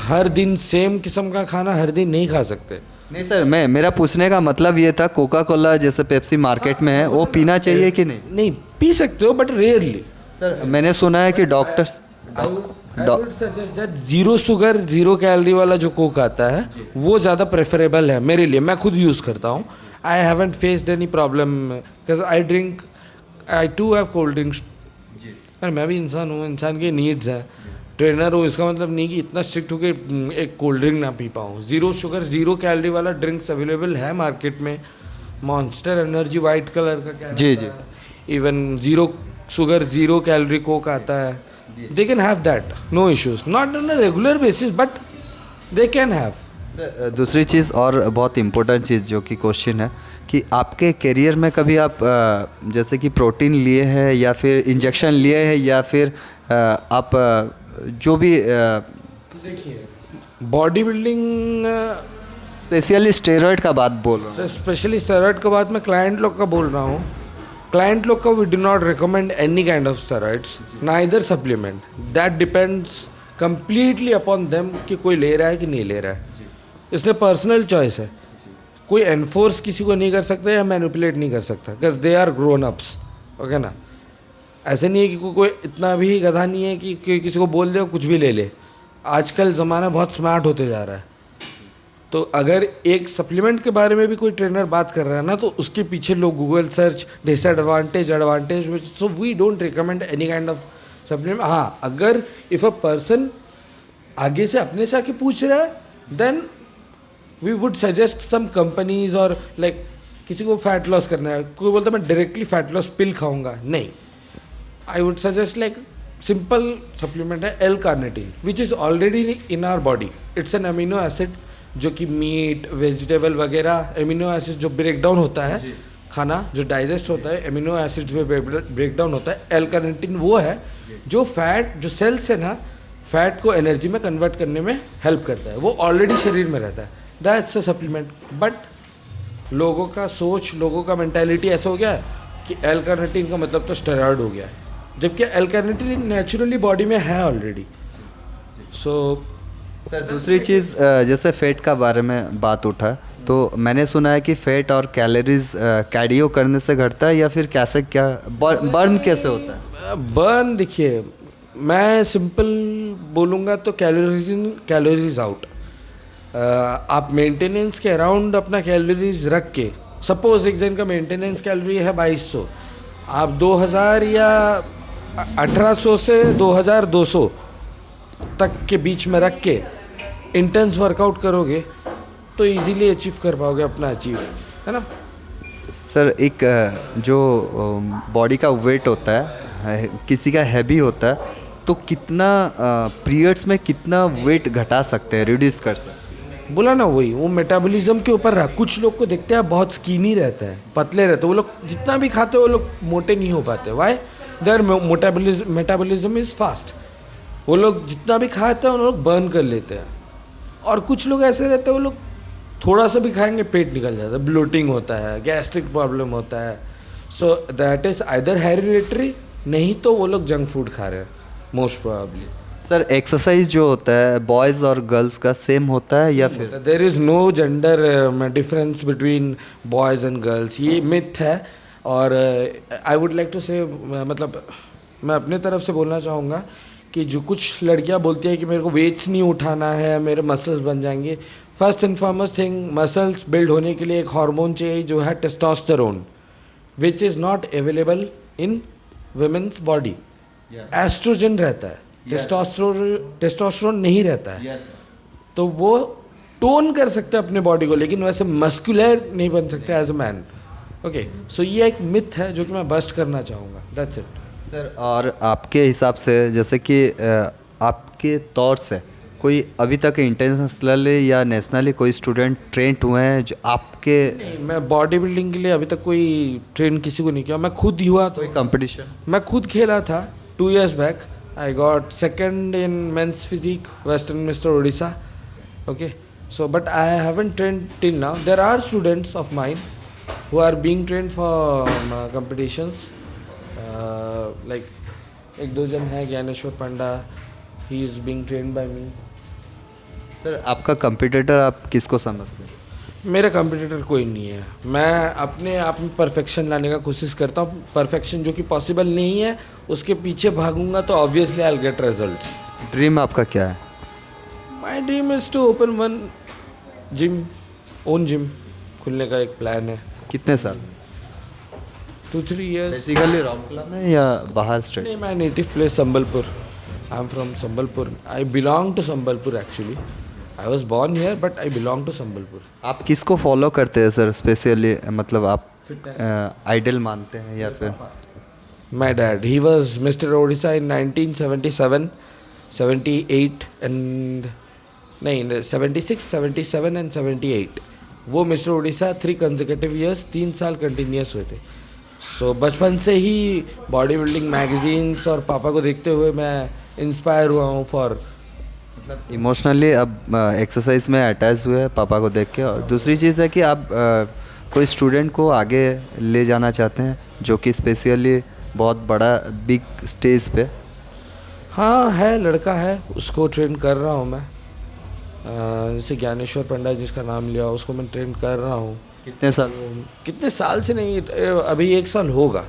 हर दिन सेम किस्म का खाना हर दिन नहीं खा सकते। नहीं सर, मेरा पूछने का मतलब ये था, कोका कोला जैसे पेप्सी मार्केट में है, वो पीना चाहिए कि नहीं? नहीं, पी सकते हो बट रेयरली। सर मैंने सुना है कि doctors suggest that zero sugar zero calorie वाला जो कोक आता है वो ज़्यादा प्रेफरेबल है मेरे लिए, मैं खुद यूज़ करता हूँ। I haven't faced any problem because I too have cold drinks, मैं भी इंसान हूँ, इंसान के नीड्स हैं। ट्रेनर हूँ इसका मतलब नहीं कि इतना स्ट्रिक्ट हो कि एक कोल्ड ड्रिंक ना पी पाऊँ। ज़ीरो शुगर ज़ीरो कैलोरी वाला ड्रिंक्स अवेलेबल है मार्केट में, मॉन्स्टर एनर्जी वाइट कलर का क्या जी जी, even zero sugar zero calorie Coke आता है, they can have that, no issues, not on a regular basis but they can have. Sir दूसरी चीज़ और बहुत इम्पोर्टेंट चीज़ जो कि क्वेश्चन है कि आपके करियर में कभी आप जैसे कि प्रोटीन लिए हैं या फिर इंजेक्शन लिए हैं या फिर आप जो भी देखिए बॉडी बिल्डिंग स्पेशली स्टेरॉइड का बात बोल रहा हूँ, स्पेशली स्टेरॉइड का बात मैं क्लाइंट लोग का बोल रहा हूँ। क्लाइंट लोग का we do not recommend any kind of steroids, neither supplement, that depends completely upon them कि कोई ले रहा है कि नहीं ले रहा है, इसलिए पर्सनल चॉइस है। कोई एनफोर्स किसी को नहीं कर सकता या मैनिपुलेट नहीं कर सकता because they are grown ups, okay ना। ऐसे नहीं है कि कोई इतना भी गधा नहीं है कि किसी को बोल दे कुछ भी ले ले। आजकल ज़माना बहुत स्मार्ट होते जा रहा है, तो अगर एक सप्लीमेंट के बारे में भी कोई ट्रेनर बात कर रहा है ना तो उसके पीछे लोग Google search disadvantage advantage, so we don't recommend any kind of supplement. हाँ, अगर इफ़ अ पर्सन आगे से अपने से आके पूछ रहा है then we would suggest some companies और लाइक किसी को फैट लॉस करना है, कोई बोलता है मैं डायरेक्टली फैट लॉस पिल खाऊंगा, नहीं, I would suggest like simple supplement है L carnitine which is already in our body, it's an amino acid जो कि मीट वेजिटेबल वगैरह एमिनो एसिड जो ब्रेक डाउन होता है खाना जो डाइजेस्ट होता है एमिनो एसिड्स में ब्रेक डाउन होता है। एल कार्निटीन वो है जो फैट जो सेल्स है ना फैट को एनर्जी में कन्वर्ट करने में हेल्प करता है, वो ऑलरेडी शरीर में रहता है, दैट्स अ सप्लीमेंट। बट लोगों का सोच, लोगों का मेंटालिटी ऐसा हो गया है कि एल कार्निटीन का मतलब तो स्टेरॉइड हो गया है, जबकि एल कार्निटीन नेचुरली बॉडी में है ऑलरेडी। सो सर दूसरी चीज़ जैसे फैट का बारे में बात उठा तो मैंने सुना है कि फैट और कैलोरीज कार्डियो करने से घटता है या फिर कैसे, क्या बर्न कैसे होता है? बर्न देखिए मैं सिंपल बोलूँगा तो कैलोरीज इन कैलोरीज आउट। आप मेंटेनेंस के अराउंड अपना कैलोरीज रख के, सपोज एक जन का मेंटेनेंस कैलोरी है 2200, आप 2000 या 1800 से 2200 तक के बीच में रख के इंटेंस वर्कआउट करोगे तो इजीली अचीव कर पाओगे अपना अचीव, है ना। सर एक जो बॉडी का वेट होता है किसी का हैवी होता है तो कितना पीरियड्स में कितना वेट घटा सकते हैं, रिड्यूस कर सकते हैं? बोला ना वही, वो मेटाबॉलिज्म के ऊपर रहा। कुछ लोग को देखते हैं बहुत स्कीनी रहता है, पतले रहते हैं, वो लोग जितना भी खाते हैं वो लोग मोटे नहीं हो पाते। Why? Their metabolism is fast, वो लोग जितना भी खाते हैं उन लोग बर्न कर लेते हैं। और कुछ लोग ऐसे रहते हैं वो लोग थोड़ा सा भी खाएंगे पेट निकल जाता है, ब्लोटिंग होता है, गैस्ट्रिक प्रॉब्लम होता है. So that is either hereditary, नहीं तो वो लोग जंक फूड खा रहे हैं मोस्ट प्रोबेबली. सर एक्सरसाइज जो होता है बॉयज़ और गर्ल्स का सेम होता है या फिर there is no gender difference between boys and girls, ये मिथ है. और आई वुड लाइक टू से, मतलब मैं अपने तरफ से बोलना चाहूँगा कि जो कुछ लड़कियाँ बोलती हैं कि मेरे को वेट्स नहीं उठाना है, मेरे मसल्स बन जाएंगे. First and foremost thing, muscles build होने के लिए एक हार्मोन चाहिए जो है testosterone, which is not available in women's body. Estrogen रहता है, टेस्टोस्टेरोन नहीं रहता है. तो वो टोन कर सकते हैं अपने बॉडी को, लेकिन वैसे मस्कुलर नहीं बन सकते एज अ मैन. ओके, सो ये एक मिथ है जो कि मैं बस्ट करना चाहूँगा. That's it. सर और आपके हिसाब से जैसे कि आपके तौर से कोई अभी तक इंटरनेशनली या नेशनली कोई स्टूडेंट ट्रेंड हुए हैं जो आपके नहीं, मैं बॉडी बिल्डिंग के लिए अभी तक कोई ट्रेन किसी को नहीं किया. मैं खुद ही हुआ तो कोई कंपटीशन? मैं खुद खेला था 2 years back. I got second in men's physique western mister Odisha. Okay, so but I haven't train till now. There are students of mine who are being trained for competitions. Like 1-2 जन है, Gyaneshwar Panda, he is being trained by me. Sir आपका competitor आप किसको समझते हैं? मेरा competitor कोई नहीं है. मैं अपने आप में परफेक्शन लाने का कोशिश करता हूँ. परफेक्शन जो कि पॉसिबल नहीं है, उसके पीछे भागूंगा तो obviously I will get results. Dream आपका क्या है? My dream is to open one gym, own gym खुलने का एक प्लान है. कितने साल? 2-3 years. बेसिकली राउरकेला में या बाहर स्टेट? नहीं, माय native place Sambalpur. I am from Sambalpur. I belong to Sambalpur actually. I was born here but I belong to Sambalpur. आप किसको फॉलो करते हैं सर स्पेशली, मतलब आप आइडल मानते हैं या फिर? My dad, he was mister Odisha in 1977, 78 and नहीं 76, 77 एंड 78. वो मिस्टर ओडिशा 3 consecutive years, 3 साल कंटिन्यूस हुए थे. सो बचपन से ही बॉडी बिल्डिंग मैगजीन्स और पापा को देखते हुए मैं इंस्पायर हुआ हूँ फॉर. मतलब इमोशनली अब एक्सरसाइज में अटैच हुए हैं पापा को देख के. और दूसरी चीज़ है कि आप कोई स्टूडेंट को आगे ले जाना चाहते हैं जो कि स्पेशली बहुत बड़ा बिग स्टेज पे. हाँ है, लड़का है, उसको ट्रेन कर रहा हूँ मैं. जैसे ज्ञानेश्वर पंडा जिसका नाम लिया, उसको मैं ट्रेन कर रहा हूँ. कितने साल से नहीं, अभी 1 साल होगा.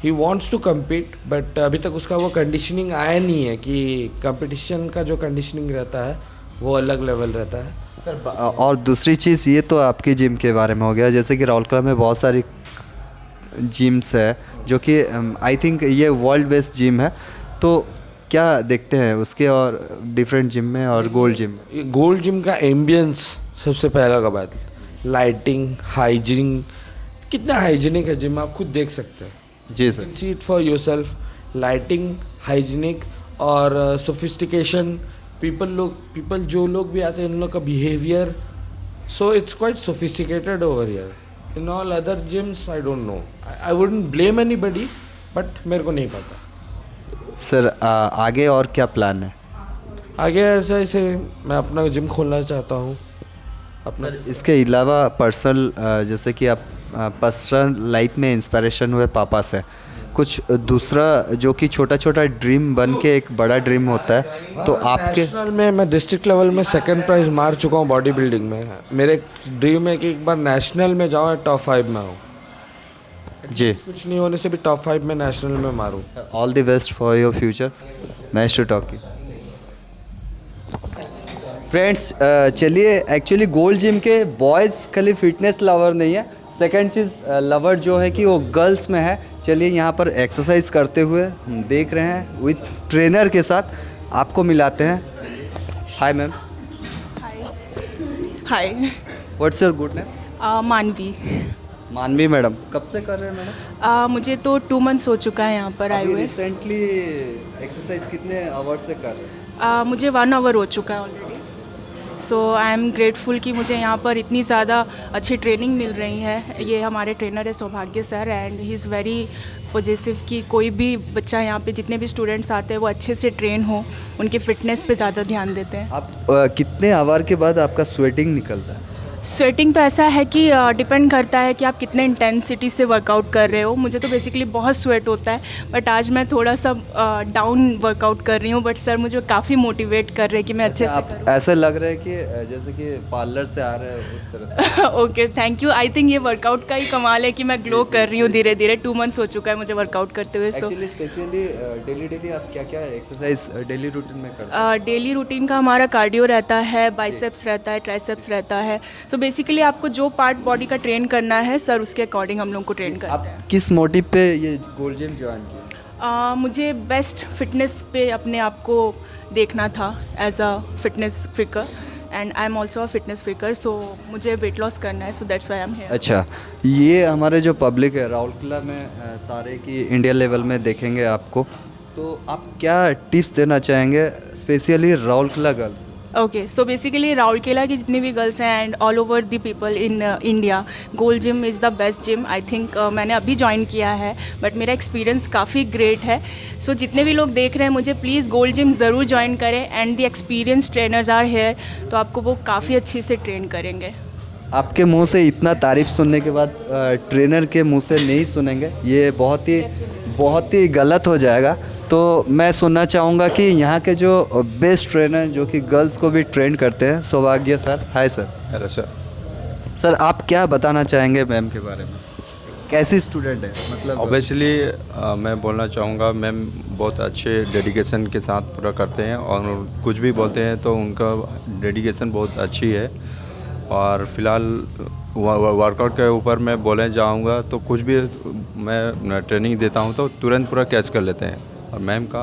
He wants to compete but अभी तक उसका वो कंडीशनिंग आया नहीं है कि कंपटीशन का जो कंडीशनिंग रहता है वो अलग लेवल रहता है. सर और दूसरी चीज़ ये तो आपकी जिम के बारे में हो गया. जैसे कि राउरकेला में बहुत सारी जिम्स है जो कि आई थिंक ये वर्ल्ड बेस्ट जिम है. तो क्या देखते हैं उसके और डिफरेंट जिम में और गोल्ड जिम में? गोल्ड जिम का एम्बियंस सबसे पहला का बात, लाइटिंग, हाइजीन, कितना हाइजीनिक है जिम आप खुद देख सकते हैं. जी sir. See it for yourself. Lighting, hygienic और सोफिस्टिकेशन. पीपल जो लोग भी आते हैं उन लोग का behaviour, so it's quite sophisticated over here. In all other gyms I don't know. I wouldn't blame anybody but मेरे को नहीं पता. सर आगे और क्या प्लान है? आगे ऐसे मैं अपना जिम खोलना चाहता हूँ अपना. इसके अलावा पर्सनल, जैसे कि आप पर्सनल लाइफ में इंस्पिरेशन हुए पापा से, कुछ दूसरा जो कि छोटा छोटा ड्रीम बन के एक बड़ा ड्रीम होता है, तो आपके? नेशनल में मैं डिस्ट्रिक्ट लेवल में 2nd प्राइज मार चुका हूँ बॉडी बिल्डिंग में. मेरे ड्रीम है कि एक बार नेशनल में जाऊँ, टॉप 5 में आऊँ. जी, कुछ नहीं होने से भी टॉप 5 में नेशनल में मारूँ. All the best for your future. Nice to talk you. Friends चलिए, एक्चुअली गोल्ड जिम के बॉयज़ खाली फिटनेस लवर नहीं है, सेकंड चीज़ लवर जो है कि वो गर्ल्स में है. चलिए यहाँ पर एक्सरसाइज करते हुए हम देख रहे हैं विथ ट्रेनर के साथ. आपको मिलाते हैं. Hi ma'am. Hi. What's your good name? मानवी. मानवी मैडम, कब से कर रहे हैं मैडम? मुझे तो 2 months हो चुका है यहाँ पर आए हुए. रिसेंटली एक्सरसाइज कितने आवर से कर रहे हैं? मुझे 1 hour हो चुका है already. So I am grateful कि मुझे यहाँ पर इतनी ज़्यादा अच्छी ट्रेनिंग मिल रही है. ये हमारे ट्रेनर है सौभाग्य sir, and he is very positive कि कोई भी बच्चा यहाँ पे, जितने भी स्टूडेंट्स आते हैं वो अच्छे से ट्रेन हो, उनकी फ़िटनेस पे ज़्यादा ध्यान देते हैं. आप कितने आवर के बाद आपका स्वेटिंग निकलता है? स्वेटिंग तो ऐसा है कि डिपेंड करता है कि आप कितने इंटेंसिटी से वर्कआउट कर रहे हो। मुझे तो बेसिकली बहुत स्वेट होता है, बट आज मैं थोड़ा सा डाउन वर्कआउट कर रही हूँ, बट सर मुझे काफ़ी मोटिवेट कर रहे हैं कि मैं अच्छे से आप करूँ। ऐसे लग रहा है कि जैसे कि पार्लर से आ रहे हैं उस तरह से। Okay, thank you. I think ये वर्कआउट का ही कमाल है कि मैं ग्लो कर रही हूँ धीरे धीरे। 2 मंथ्स हो चुका है मुझे वर्कआउट करते हुए। सो एक्चुअली स्पेशली डेली आप क्या क्या एक्सरसाइज डेली रूटीन में करते हैं? डेली रूटीन का हमारा कार्डियो रहता है, बाइसेप्स रहता है, ट्राइसेप्स रहता है। सो बेसिकली आपको जो पार्ट बॉडी का ट्रेन करना है सर, उसके अकॉर्डिंग हम लोग को ट्रेन करते आप हैं। किस मोटिव पे ये गोल्ड जिम ज्वाइन किया? मुझे बेस्ट फिटनेस पे अपने आप को देखना था as a fitness freaker, and I am also a fitness freaker. So मुझे वेट लॉस करना है, so that's why I am here. अच्छा, ये हमारे जो पब्लिक है राउरकेला में सारे की इंडिया लेवल में देखेंगे आपको, तो आप क्या टिप्स देना चाहेंगे specially Rourkela girls? Okay, so basically Rourkela की जितनी भी गर्ल्स हैं and all over the people in India, gold gym is the best gym. I think मैंने अभी ज्वाइन किया है, बट मेरा एक्सपीरियंस काफ़ी ग्रेट है। सो जितने भी लोग देख रहे हैं मुझे, प्लीज़ गोल्ड जिम ज़रूर ज्वाइन करें, and the experience trainers are here, तो आपको वो काफ़ी अच्छे से ट्रेन करेंगे। आपके मुंह से इतना तारीफ सुनने के बाद ट्रेनर के मुंह से नहीं सुनेंगे, ये बहुत ही गलत हो जाएगा। तो मैं सुनना चाहूँगा कि यहाँ के जो बेस्ट ट्रेनर जो कि गर्ल्स को भी ट्रेन करते हैं, सौभाग्य sir. Hi sir. Hello sir. Sir आप क्या बताना चाहेंगे मैम के बारे में? कैसी स्टूडेंट है मतलब? ऑब्वियसली मैं बोलना चाहूँगा मैम बहुत अच्छे डेडिकेशन के साथ पूरा करते हैं, और कुछ भी बोलते हैं तो उनका डेडिकेशन बहुत अच्छी है। और फिलहाल वर्कआउट के ऊपर मैं बोलने जाऊँगा तो कुछ भी मैं ट्रेनिंग देता हूँ तो तुरंत पूरा कैच कर लेते हैं, और मैम का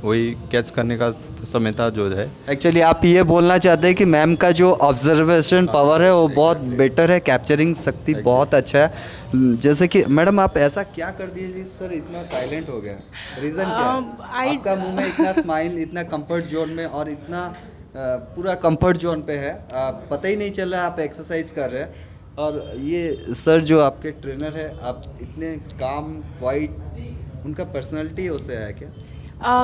वही कैच करने का समयता जो है। एक्चुअली आप ये बोलना चाहते हैं कि मैम का जो ऑब्जर्वेशन पावर है वो बहुत बेटर है, कैप्चरिंग शक्ति बहुत अच्छा है। जैसे कि मैडम आप ऐसा क्या कर दिए जी सर, इतना साइलेंट हो गया, रीज़न क्या है? आपका मुंह में इतना स्माइल, इतना कंफर्ट जोन में, और इतना पूरा कंफर्ट जोन पे है, पता ही नहीं चल रहा आप एक्सरसाइज कर रहे हैं। और ये सर जो आपके ट्रेनर है, आप इतने काम क्वाइट, उनका पर्सनालिटी उससे है क्या?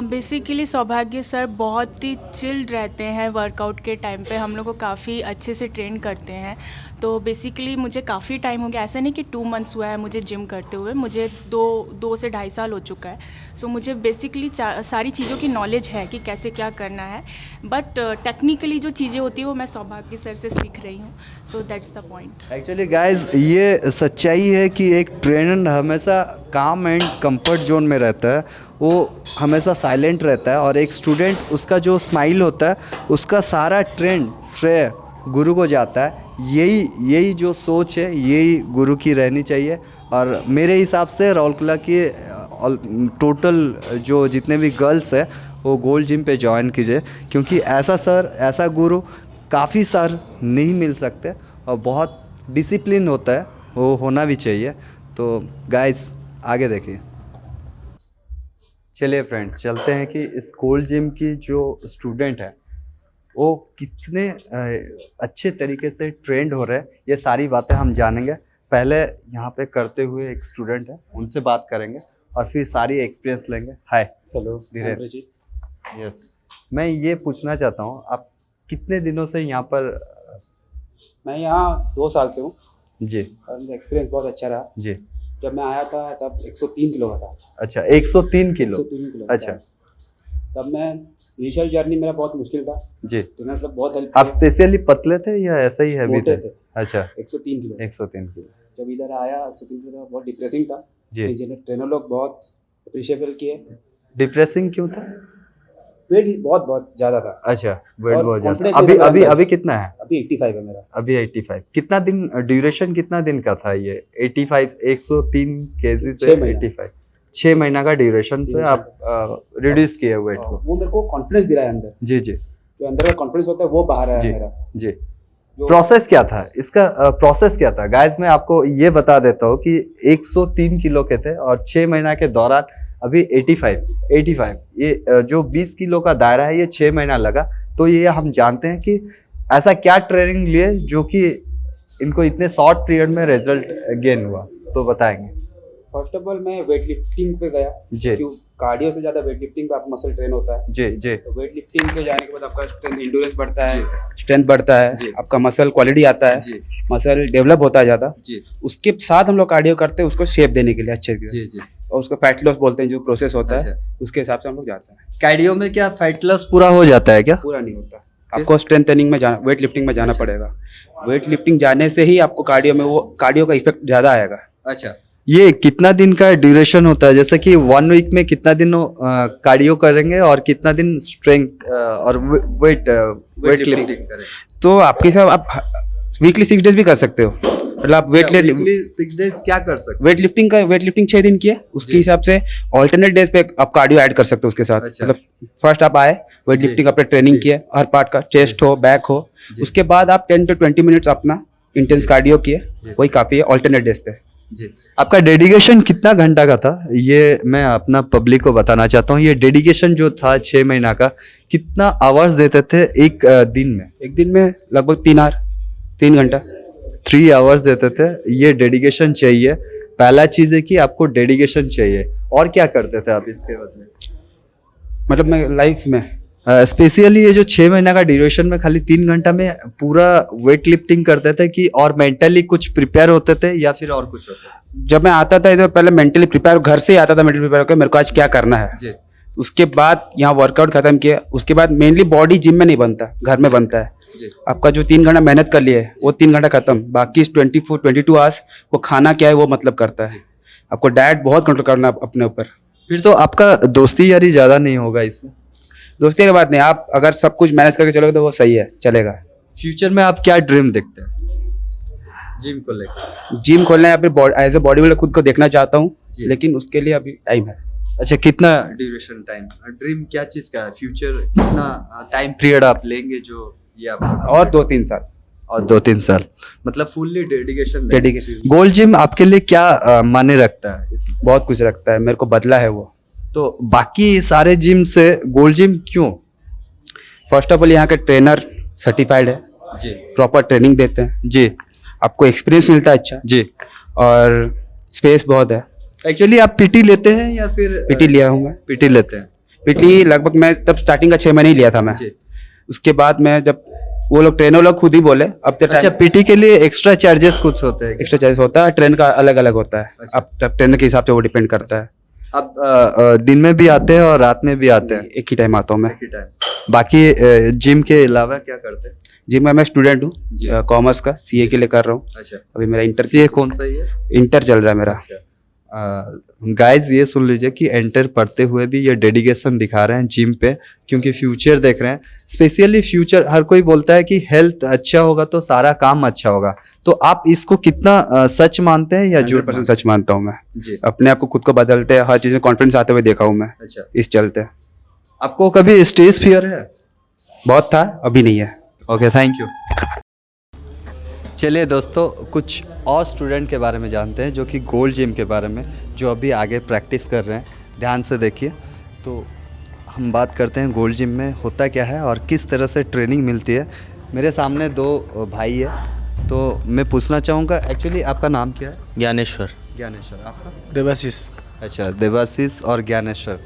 बेसिकली सौभाग्य सर बहुत ही चिल्ड रहते हैं वर्कआउट के टाइम पे, हम लोग को काफ़ी अच्छे से ट्रेन करते हैं। तो बेसिकली मुझे काफ़ी टाइम हो गया, ऐसा नहीं कि 2 मंथ्स हुआ है मुझे जिम करते हुए, मुझे 2 से 2.5 साल हो चुका है। सो मुझे बेसिकली सारी चीज़ों की नॉलेज है कि कैसे क्या करना है, बट टेक्निकली जो चीज़ें होती है वो मैं सौभाग्य सर से सीख रही हूँ। So that's the point. Actually guys ये सच्चाई है कि एक ट्रेनर हमेशा काम एंड कंफर्ट जोन में रहता है, वो हमेशा साइलेंट रहता है, और एक स्टूडेंट उसका जो स्माइल होता है उसका सारा ट्रेंड श्रेय गुरु को जाता है। यही जो सोच है यही गुरु की रहनी चाहिए। और मेरे हिसाब से राउरकेला की टोटल जो जितने भी गर्ल्स है वो गोल्ड जिम पे ज्वाइन कीजिए, क्योंकि ऐसा सर, ऐसा गुरु काफ़ी सर नहीं मिल सकते, और बहुत डिसिप्लिन होता है, वो होना भी चाहिए। तो गाइस आगे देखिए। चलिए फ्रेंड्स, चलते हैं कि इस गोल्ड जिम की जो स्टूडेंट है वो कितने अच्छे तरीके से ट्रेंड हो रहे हैं, ये सारी बातें हम जानेंगे। पहले यहाँ पे करते हुए एक स्टूडेंट है, उनसे बात करेंगे और फिर सारी एक्सपीरियंस लेंगे। हाय। हेलो धीरे जी। यस, मैं ये पूछना चाहता हूँ आप कितने दिनों से यहाँ पर? मैं यहाँ 2 साल से हूँ जी। और मेरा एक्सपीरियंस बहुत अच्छा रहा। जी। जब मैं आया था तब 103 किलो का था। अच्छा, 103 किलो। 103 किलो का अच्छा। था। तब मैं इनिशियल जर्नी मेरा बहुत मुश्किल था। जी। ट्रेनर मतलब बहुत हेल्प आप स्पेशली पतले थे या ऐसा ही हैवी थे? थे। अच्छा, 103 किलो। 103 किलो। जब इधर आया 103 किलो था, बहुत डिप्रेसिंग था। जी। ट्रेनर लोग बहुत अप्रिशिएबल किए। डिप्रेसिंग क्यों था? वेट बहुत ज़्यादा था। अच्छा, वेट और बहुत confidence ज़्यादा। level अभी अंदर। अभी कितना है? अभी 85 है मेरा। अभी 85। कितना दिन ड्यूरेशन कितना दिन का था ये? 85 103 केजी से 6 महीना। 85 6 महीना का ड्यूरेशन से आप रिड्यूस किए वेट को। वो मेरे को कॉन्फिडेंस दिलाया अंदर। जी जी जो अंदर का कॉन्फिडेंस होता है वो बाहर आया जी मेरा। जी। प्रोसेस क्या था इसका? प्रोसेस क्या था गाइस? मैं आपको ये बता देता हूँ कि 103 किलो के थे और 6 महीना के दौरान अभी 85 ये जो 20 किलो का दायरा है ये 6 महीना लगा। तो ये हम जानते हैं कि ऐसा क्या ट्रेनिंग लिए जो कि इनको इतने शॉर्ट पीरियड में रिजल्ट गेन हुआ, तो बताएंगे। फर्स्ट ऑफ ऑल मैं वेट लिफ्टिंग पे गया जी। क्यों कार्डियो से ज़्यादा वेट लिफ्टिंग पे आपका मसल ट्रेन होता है। जी जी तो वेट लिफ्टिंग पे जाने के बाद आपका स्ट्रेंथ इंड्योरेंस बढ़ता है, स्ट्रेंथ बढ़ता है, जी। आपका मसल क्वालिटी आता है, जी मसल डेवलप होता है ज़्यादा। जी उसके साथ हम लोग कार्डियो करते हैं उसको शेप देने के लिए अच्छे से, जी जी। और उसको फैट लॉस बोलते हैं जो प्रोसेस होता है, अच्छा। उसके हिसाब से हम लोग जाते हैं। कार्डियो में क्या फैट लॉस पूरा हो जाता है क्या? पूरा नहीं होता, आपको स्ट्रेंथ ट्रेनिंग में जाना, वेट लिफ्टिंग में जाना पड़ेगा। वेट लिफ्टिंग जाने से ही आपको कार्डियो में वो कार्डियो का इफेक्ट ज़्यादा आएगा। अच्छा, ये कितना दिन का ड्यूरेशन होता है? जैसे कि 1 वीक में कितना दिन कार्डियो करेंगे और कितना दिन स्ट्रेंथ और वेट lifting। लिफ्टिंग करेंगे? तो आपके हिसाब आप वीकली 6 डेज भी कर सकते हो, मतलब आप वेट वीकली 6 डेज क्या कर सकते वेट लिफ्टिंग 6 दिन की है, उसके जी। हिसाब से ऑल्टरनेट डेज पे आप कार्डियो ऐड कर सकते हो उसके साथ। अच्छा। मतलब फर्स्ट आप आए, वेट जी। लिफ्टिंग अपने ट्रेनिंग जी। किए हर पार्ट का, चेस्ट हो, बैक हो, जी। उसके बाद आप 10 to 20 मिनट्स अपना इंटेंस कार्डियो किए, जी। वही काफ़ी है ऑल्टरनेट डेज पे। जी? आपका डेडिकेशन कितना घंटा का था? ये मैं अपना पब्लिक को बताना चाहता हूँ। ये डेडिकेशन जो था 6 महीना का, कितना आवर्स देते थे एक दिन में? एक दिन में लगभग 3 घंटा। 3 आवर्स देते थे। ये डेडिकेशन चाहिए। पहला चीज़ है कि आपको डेडिकेशन चाहिए। और क्या करते थे आप इसके बदले? मतलब मैं लाइफ में स्पेशली ये जो 6 महीना का ड्यूरेशन में खाली 3 घंटा में पूरा वेट लिफ्टिंग करते थे कि और मेंटली कुछ प्रिपेयर होते थे या फिर और कुछ होता? जब मैं आता था इधर पहले मेंटली प्रिपेयर, घर से ही आता था मेंटली प्रिपेयर होकर मेरे को आज क्या करना है। जी उसके बाद यहाँ वर्कआउट खत्म किया, उसके बाद मेनली बॉडी जिम में नहीं बनता, घर में बनता है। जी आपका जो 3 घंटा मेहनत कर लिए वो 3 घंटा खत्म, बाकी 22 आवर्स वो खाना क्या है वो मतलब करता है। आपको डाइट बहुत कंट्रोल करना है अपने ऊपर। फिर तो आपका दोस्ती यारी ज़्यादा नहीं होगा इसमें? दोस्ती की बात नहीं, आप अगर सब कुछ मैनेज करके चलोगे तो वो सही है, चलेगा। फ्यूचर में आप क्या ड्रीम देखते हैं जिम को लेकर? जिम खोलना है, फिर एज ए बॉडी बिल्डर खुद को देखना चाहता हूँ, जी। लेकिन उसके लिए अभी टाइम है। अच्छा, कितना ड्यूरेशन टाइम? ड्रीम क्या चीज़ का है? फ्यूचर कितना टाइम पीरियड आप लेंगे जो ये आप? और 2-3 साल और 2-3 साल, मतलब fully dedication. Dedication gold gym आपके लिए क्या माने रखता है इसमें? बहुत कुछ रखता है, मेरे को बदला है वो। तो बाकी सारे जिम से गोल्ड जिम क्यों? फर्स्ट ऑफ ऑल यहाँ के ट्रेनर सर्टिफाइड है, जी प्रॉपर ट्रेनिंग देते हैं, जी आपको एक्सपीरियंस मिलता है अच्छा, जी। और स्पेस बहुत है। एक्चुअली आप पीटी लेते हैं या फिर पीटी लिया हूँ मैं, पीटी लेते हैं? पीटी लगभग मैं तब स्टार्टिंग का 6 महीने ही लिया था मैं। जी। उसके बाद मैं जब वो लोग ट्रेनर लोग खुद ही बोले अब तो अच्छा, पीटी के लिए एक्स्ट्रा चार्जेस कुछ होते हैं क्या? एक्स्ट्रा चार्ज होता है, ट्रेन का अलग अलग होता है। अच्छा। अब ट्रेनर के हिसाब से वो डिपेंड करता है। आप दिन में भी आते हैं और रात में भी आते हैं? एक ही टाइम आता हूँ मैं। एक ही टाइम। बाकी जिम के अलावा क्या करते हैं? जी मैं स्टूडेंट जी। हूँ कॉमर्स का, सीए के लिए कर रहा हूँ। अच्छा, अभी मेरा इंटर ये कौन सा ही है? इंटर चल रहा है मेरा। गाइज ये सुन लीजिए कि एंटर पढ़ते हुए भी ये डेडिकेशन दिखा रहे हैं जिम पे, क्योंकि फ्यूचर देख रहे हैं। स्पेशली फ्यूचर, हर कोई बोलता है कि हेल्थ अच्छा होगा तो सारा काम अच्छा होगा, तो आप इसको कितना सच मानते हैं या झूठ? 100% सच मानता हूँ मैं। जी। अपने आप को खुद को बदलते हर चीज़ में कॉन्फिडेंस आते हुए देखा हूँ मैं, अच्छा, इस चलते। आपको कभी स्टेज फियर है? बहुत था, अभी नहीं है। Okay, thank you. चलिए दोस्तों, कुछ और स्टूडेंट के बारे में जानते हैं जो कि गोल्ड जिम के बारे में, जो अभी आगे प्रैक्टिस कर रहे हैं। ध्यान से देखिए। तो हम बात करते हैं गोल्ड जिम में होता क्या है और किस तरह से ट्रेनिंग मिलती है। मेरे सामने 2 भाई है, तो मैं पूछना चाहूँगा, एक्चुअली आपका नाम क्या है? ज्ञानेश्वर। ज्ञानेश्वर। आपका? देवाशीष। अच्छा, देवाशीष और ज्ञानेश्वर।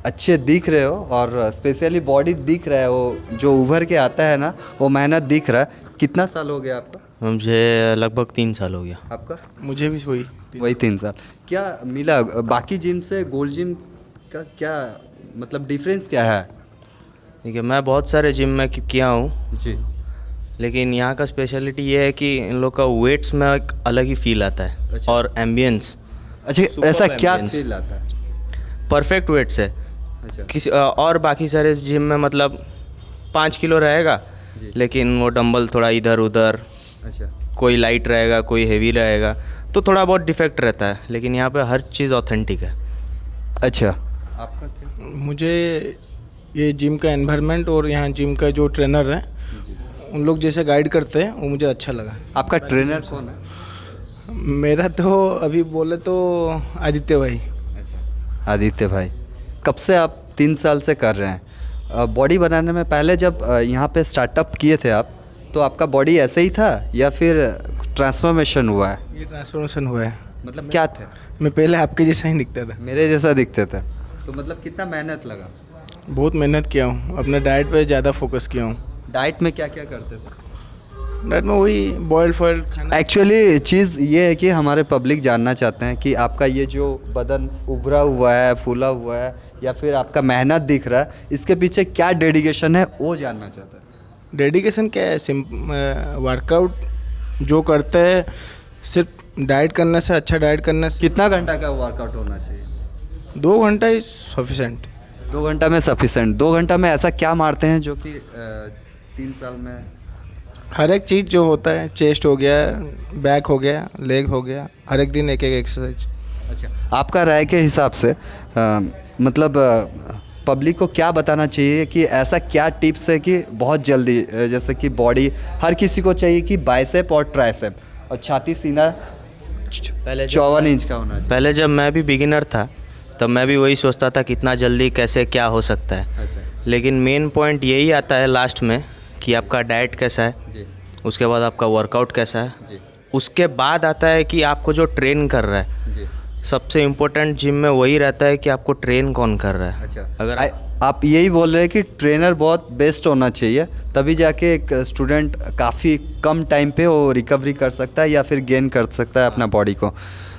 अच्छे दिख रहे हो और स्पेशली बॉडी दिख रहा है, वो जो उभर के आता है ना, वो मेहनत दिख रहा है। कितना साल हो गया आपका? मुझे लगभग 3 साल हो गया। आपका? मुझे भी वही 3 साल। क्या मिला बाकी जिम से गोल्ड जिम का? क्या मतलब डिफरेंस क्या है? देखिए, मैं बहुत सारे जिम में किया हूँ, जी लेकिन यहाँ का स्पेशलिटी ये है कि इन लोग का वेट्स में एक अलग ही फील आता है। अच्छा। और एम्बियंस अच्छा, Superb ऐसा क्या ambience। फील आता है? परफेक्ट वेट्स है। अच्छा, किसी और बाकी सारे जिम में मतलब 5 किलो रहेगा, जी। लेकिन वो डंबल थोड़ा इधर उधर, अच्छा, कोई लाइट रहेगा कोई हेवी रहेगा, तो थोड़ा बहुत डिफेक्ट रहता है। लेकिन यहाँ पे हर चीज़ ऑथेंटिक है। अच्छा। आपका क्या? मुझे ये जिम का एनवायरनमेंट और यहाँ जिम का जो ट्रेनर है उन लोग जैसे गाइड करते हैं वो मुझे अच्छा लगा। आपका ट्रेनर कौन है? मेरा तो अभी बोले तो आदित्य भाई। अच्छा, आदित्य भाई। कब से आप 3 साल से कर रहे हैं बॉडी बनाने में? पहले जब यहाँ पे स्टार्टअप किए थे आप, तो आपका बॉडी ऐसे ही था या फिर ट्रांसफॉर्मेशन हुआ है? ये ट्रांसफॉर्मेशन हुआ है। मतलब क्या थे? मैं पहले आपके जैसा ही दिखता था। मेरे जैसा दिखते थे। तो मतलब कितना मेहनत लगा? बहुत मेहनत किया हूँ, अपने डाइट पे ज़्यादा फोकस किया हूँ। डाइट में क्या क्या करते थे? डाइट में वही बॉइल्ड फॉइल्ड खाना। एक्चुअली चीज़ ये है कि हमारे पब्लिक जानना चाहते हैं कि आपका ये जो बदन उभरा हुआ है, फूला हुआ है, या फिर आपका मेहनत दिख रहा है, इसके पीछे क्या डेडिकेशन है वो जानना चाहते हैं। डेडिकेशन क्या है, वर्कआउट जो करते हैं सिर्फ डाइट करने से, अच्छा डाइट करने से कितना घंटा का वर्कआउट होना चाहिए? 2 घंटा इज सफिशेंट। 2 घंटा में सफिशेंट? 2 घंटा में ऐसा क्या मारते हैं जो कि 3 साल में? हर एक चीज़ जो होता है, चेस्ट हो गया, बैक हो गया, लेग हो गया, हर एक दिन एक एक एक्सरसाइज। अच्छा, आपका राय के हिसाब से मतलब पब्लिक को क्या बताना चाहिए कि ऐसा क्या टिप्स है कि बहुत जल्दी जैसे कि बॉडी हर किसी को चाहिए कि बाइसेप और ट्राइसेप और छाती सीना पहले 54 इंच का होना चाहिए। पहले जब मैं भी बिगिनर था तब मैं भी वही सोचता था कितना जल्दी कैसे क्या हो सकता है। अच्छा लेकिन मेन पॉइंट यही आता है लास्ट में कि आपका डाइट कैसा है, जी उसके बाद आपका वर्कआउट कैसा है, जी उसके बाद आता है कि आपको जो ट्रेन कर रहा है। जी। सबसे इम्पोर्टेंट जिम में वही रहता है कि आपको ट्रेन कौन कर रहा है। अच्छा, अगर आप यही बोल रहे हैं कि ट्रेनर बहुत बेस्ट होना चाहिए, तभी जाके एक स्टूडेंट काफ़ी कम टाइम पे वो रिकवरी कर सकता है या फिर गेन कर सकता है अपना बॉडी को।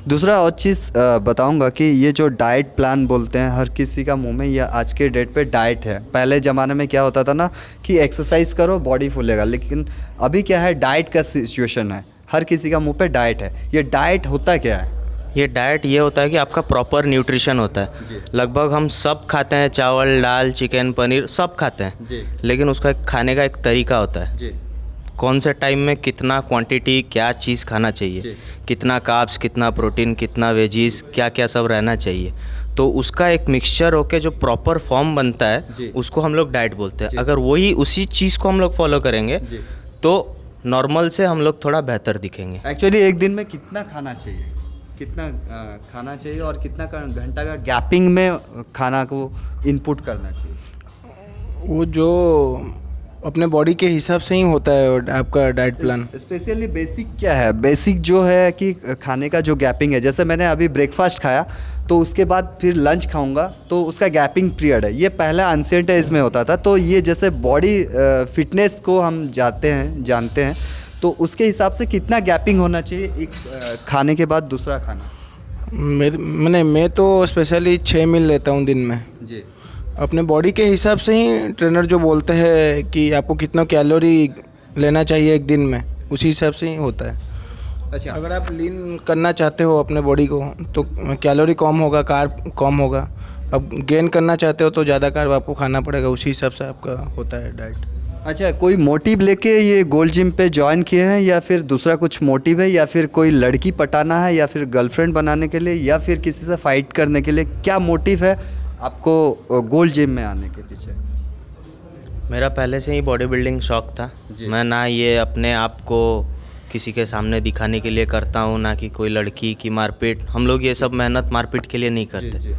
दूसरा और चीज़ बताऊंगा कि ये जो डाइट प्लान बोलते हैं हर किसी का मुंह में, या आज के डेट पे डाइट है। पहले ज़माने में क्या होता था ना कि एक्सरसाइज करो बॉडी फूलेगा, लेकिन अभी क्या है, डाइट का सिचुएशन है, हर किसी का मुंह पे डाइट है। ये डाइट होता क्या है? ये डाइट ये होता है कि आपका प्रॉपर न्यूट्रिशन होता जी। है। लगभग हम सब खाते हैं, चावल दाल चिकन पनीर सब खाते हैं जी। लेकिन उसका एक खाने का एक तरीका होता है। जी कौन से टाइम में कितना क्वांटिटी क्या चीज़ खाना चाहिए, जी। कितना कार्ब्स, कितना प्रोटीन, कितना वेजीज, क्या क्या सब रहना चाहिए। तो उसका एक मिक्सचर होके जो प्रॉपर फॉर्म बनता है जी। उसको हम लोग डाइट बोलते हैं। जी। अगर वही उसी चीज़ को हम लोग फॉलो करेंगे जी। तो नॉर्मल से हम लोग थोड़ा बेहतर दिखेंगे। एक्चुअली एक दिन में कितना खाना चाहिए, कितना खाना चाहिए और कितना घंटा का गैपिंग में खाना को इनपुट करना चाहिए? वो जो अपने बॉडी के हिसाब से ही होता है आपका डाइट प्लान। स्पेशली बेसिक क्या है? बेसिक जो है कि खाने का जो गैपिंग है, जैसे मैंने अभी ब्रेकफास्ट खाया तो उसके बाद फिर लंच खाऊंगा तो उसका गैपिंग पीरियड है। ये पहला एंशिएंट एज में होता था। तो ये जैसे बॉडी फिटनेस को हम जानते हैं तो उसके हिसाब से कितना गैपिंग होना चाहिए एक खाने के बाद दूसरा खाना? मैं तो स्पेशली 6 मील लेता हूँ दिन में। जी। अपने बॉडी के हिसाब से ही ट्रेनर जो बोलते हैं कि आपको कितना कैलोरी लेना चाहिए एक दिन में, उसी हिसाब से ही होता है। अच्छा, अगर आप लीन करना चाहते हो अपने बॉडी को तो कैलोरी कम होगा, कार्ब कम होगा। अब गेन करना चाहते हो तो ज़्यादा कार्ब आपको खाना पड़ेगा, उसी हिसाब से आपका होता है डाइट। अच्छा, कोई मोटिव लेके ये गोल्ड जिम पे ज्वाइन किए हैं या फिर दूसरा कुछ मोटिव है, या फिर कोई लड़की पटाना है, या फिर गर्लफ्रेंड बनाने के लिए, या फिर किसी से फाइट करने के लिए? क्या मोटिव है आपको गोल्ड जिम में आने के पीछे? मेरा पहले से ही बॉडी बिल्डिंग शौक था। जी। मैं ना ये अपने आप को किसी के सामने दिखाने के लिए करता हूँ, ना कि कोई लड़की की मारपीट। हम लोग ये सब मेहनत मारपीट के लिए नहीं करते।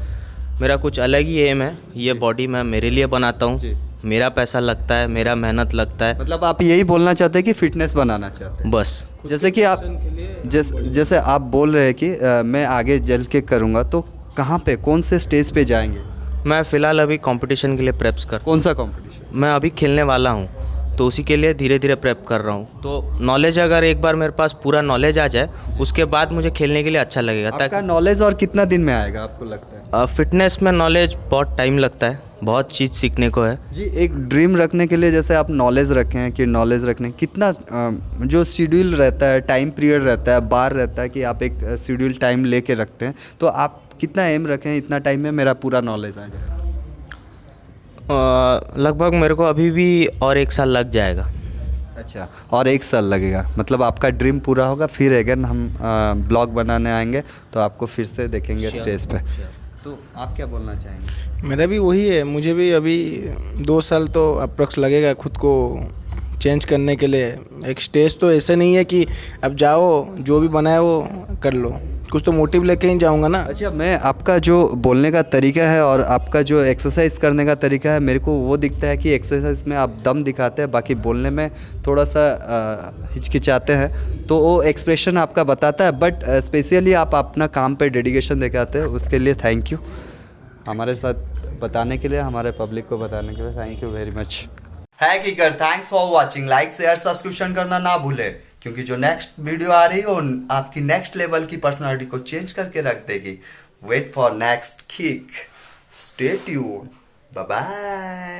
मेरा कुछ अलग ही एम है। ये बॉडी मैं मेरे लिए बनाता हूँ, मेरा पैसा लगता है, मेरा मेहनत लगता है। मतलब आप यही बोलना चाहते हैं कि फिटनेस बनाना चाहते हैं? बस जैसे कि आप जैसे आप बोल रहे हैं कि मैं आगे जल के करूँगा, तो कहाँ पे, कौन से स्टेज पे जाएंगे? मैं फ़िलहाल अभी कंपटीशन के लिए प्रेप्स कर। कौन सा कंपटीशन? मैं अभी खेलने वाला हूँ तो उसी के लिए धीरे धीरे प्रेप कर रहा हूँ। तो नॉलेज अगर एक बार मेरे पास पूरा नॉलेज आ जाए उसके बाद मुझे खेलने के लिए अच्छा लगेगा। आपका नॉलेज और कितना दिन में आएगा आपको लगता है? फिटनेस में नॉलेज बहुत टाइम लगता है, बहुत चीज़ सीखने को है। जी, एक ड्रीम रखने के लिए जैसे आप नॉलेज रखें हैं कि नॉलेज रखने कितना जो शेड्यूल रहता है, टाइम पीरियड रहता है, बार रहता है कि आप एक शेड्यूल टाइम लेके रखते हैं, तो आप कितना एम रखें इतना टाइम में मेरा पूरा नॉलेज आ जाए? लगभग मेरे को अभी भी और 1 साल लग जाएगा। अच्छा, और 1 साल लगेगा। मतलब आपका ड्रीम पूरा होगा, फिर अगेन हम ब्लॉग बनाने आएंगे तो आपको फिर से देखेंगे स्टेज पे। तो आप क्या बोलना चाहेंगे? मेरा भी वही है, मुझे भी अभी 2 साल तो अप्रॉक्स लगेगा खुद को चेंज करने के लिए। एक स्टेज तो ऐसा नहीं है कि अब जाओ जो भी बनाए वो कर लो। कुछ तो मोटिव लेके ही जाऊँगा ना। अच्छा, मैं आपका जो बोलने का तरीका है और आपका जो एक्सरसाइज करने का तरीका है, मेरे को वो दिखता है कि एक्सरसाइज में आप दम दिखाते हैं, बाकी बोलने में थोड़ा सा हिचकिचाते हैं, तो वो एक्सप्रेशन आपका बताता है। बट स्पेशली आप अपना काम पे डेडिकेशन दिखाते हैं, उसके लिए थैंक यू। हमारे साथ बताने के लिए, हमारे पब्लिक को बताने के लिए थैंक यू वेरी मच। है kicker, thanks for watching. Like share subscription करना ना भूले, क्योंकि जो नेक्स्ट वीडियो आ रही है वो आपकी नेक्स्ट लेवल की पर्सनालिटी को चेंज करके रख देगी। Wait for next kick, stay tuned, bye bye.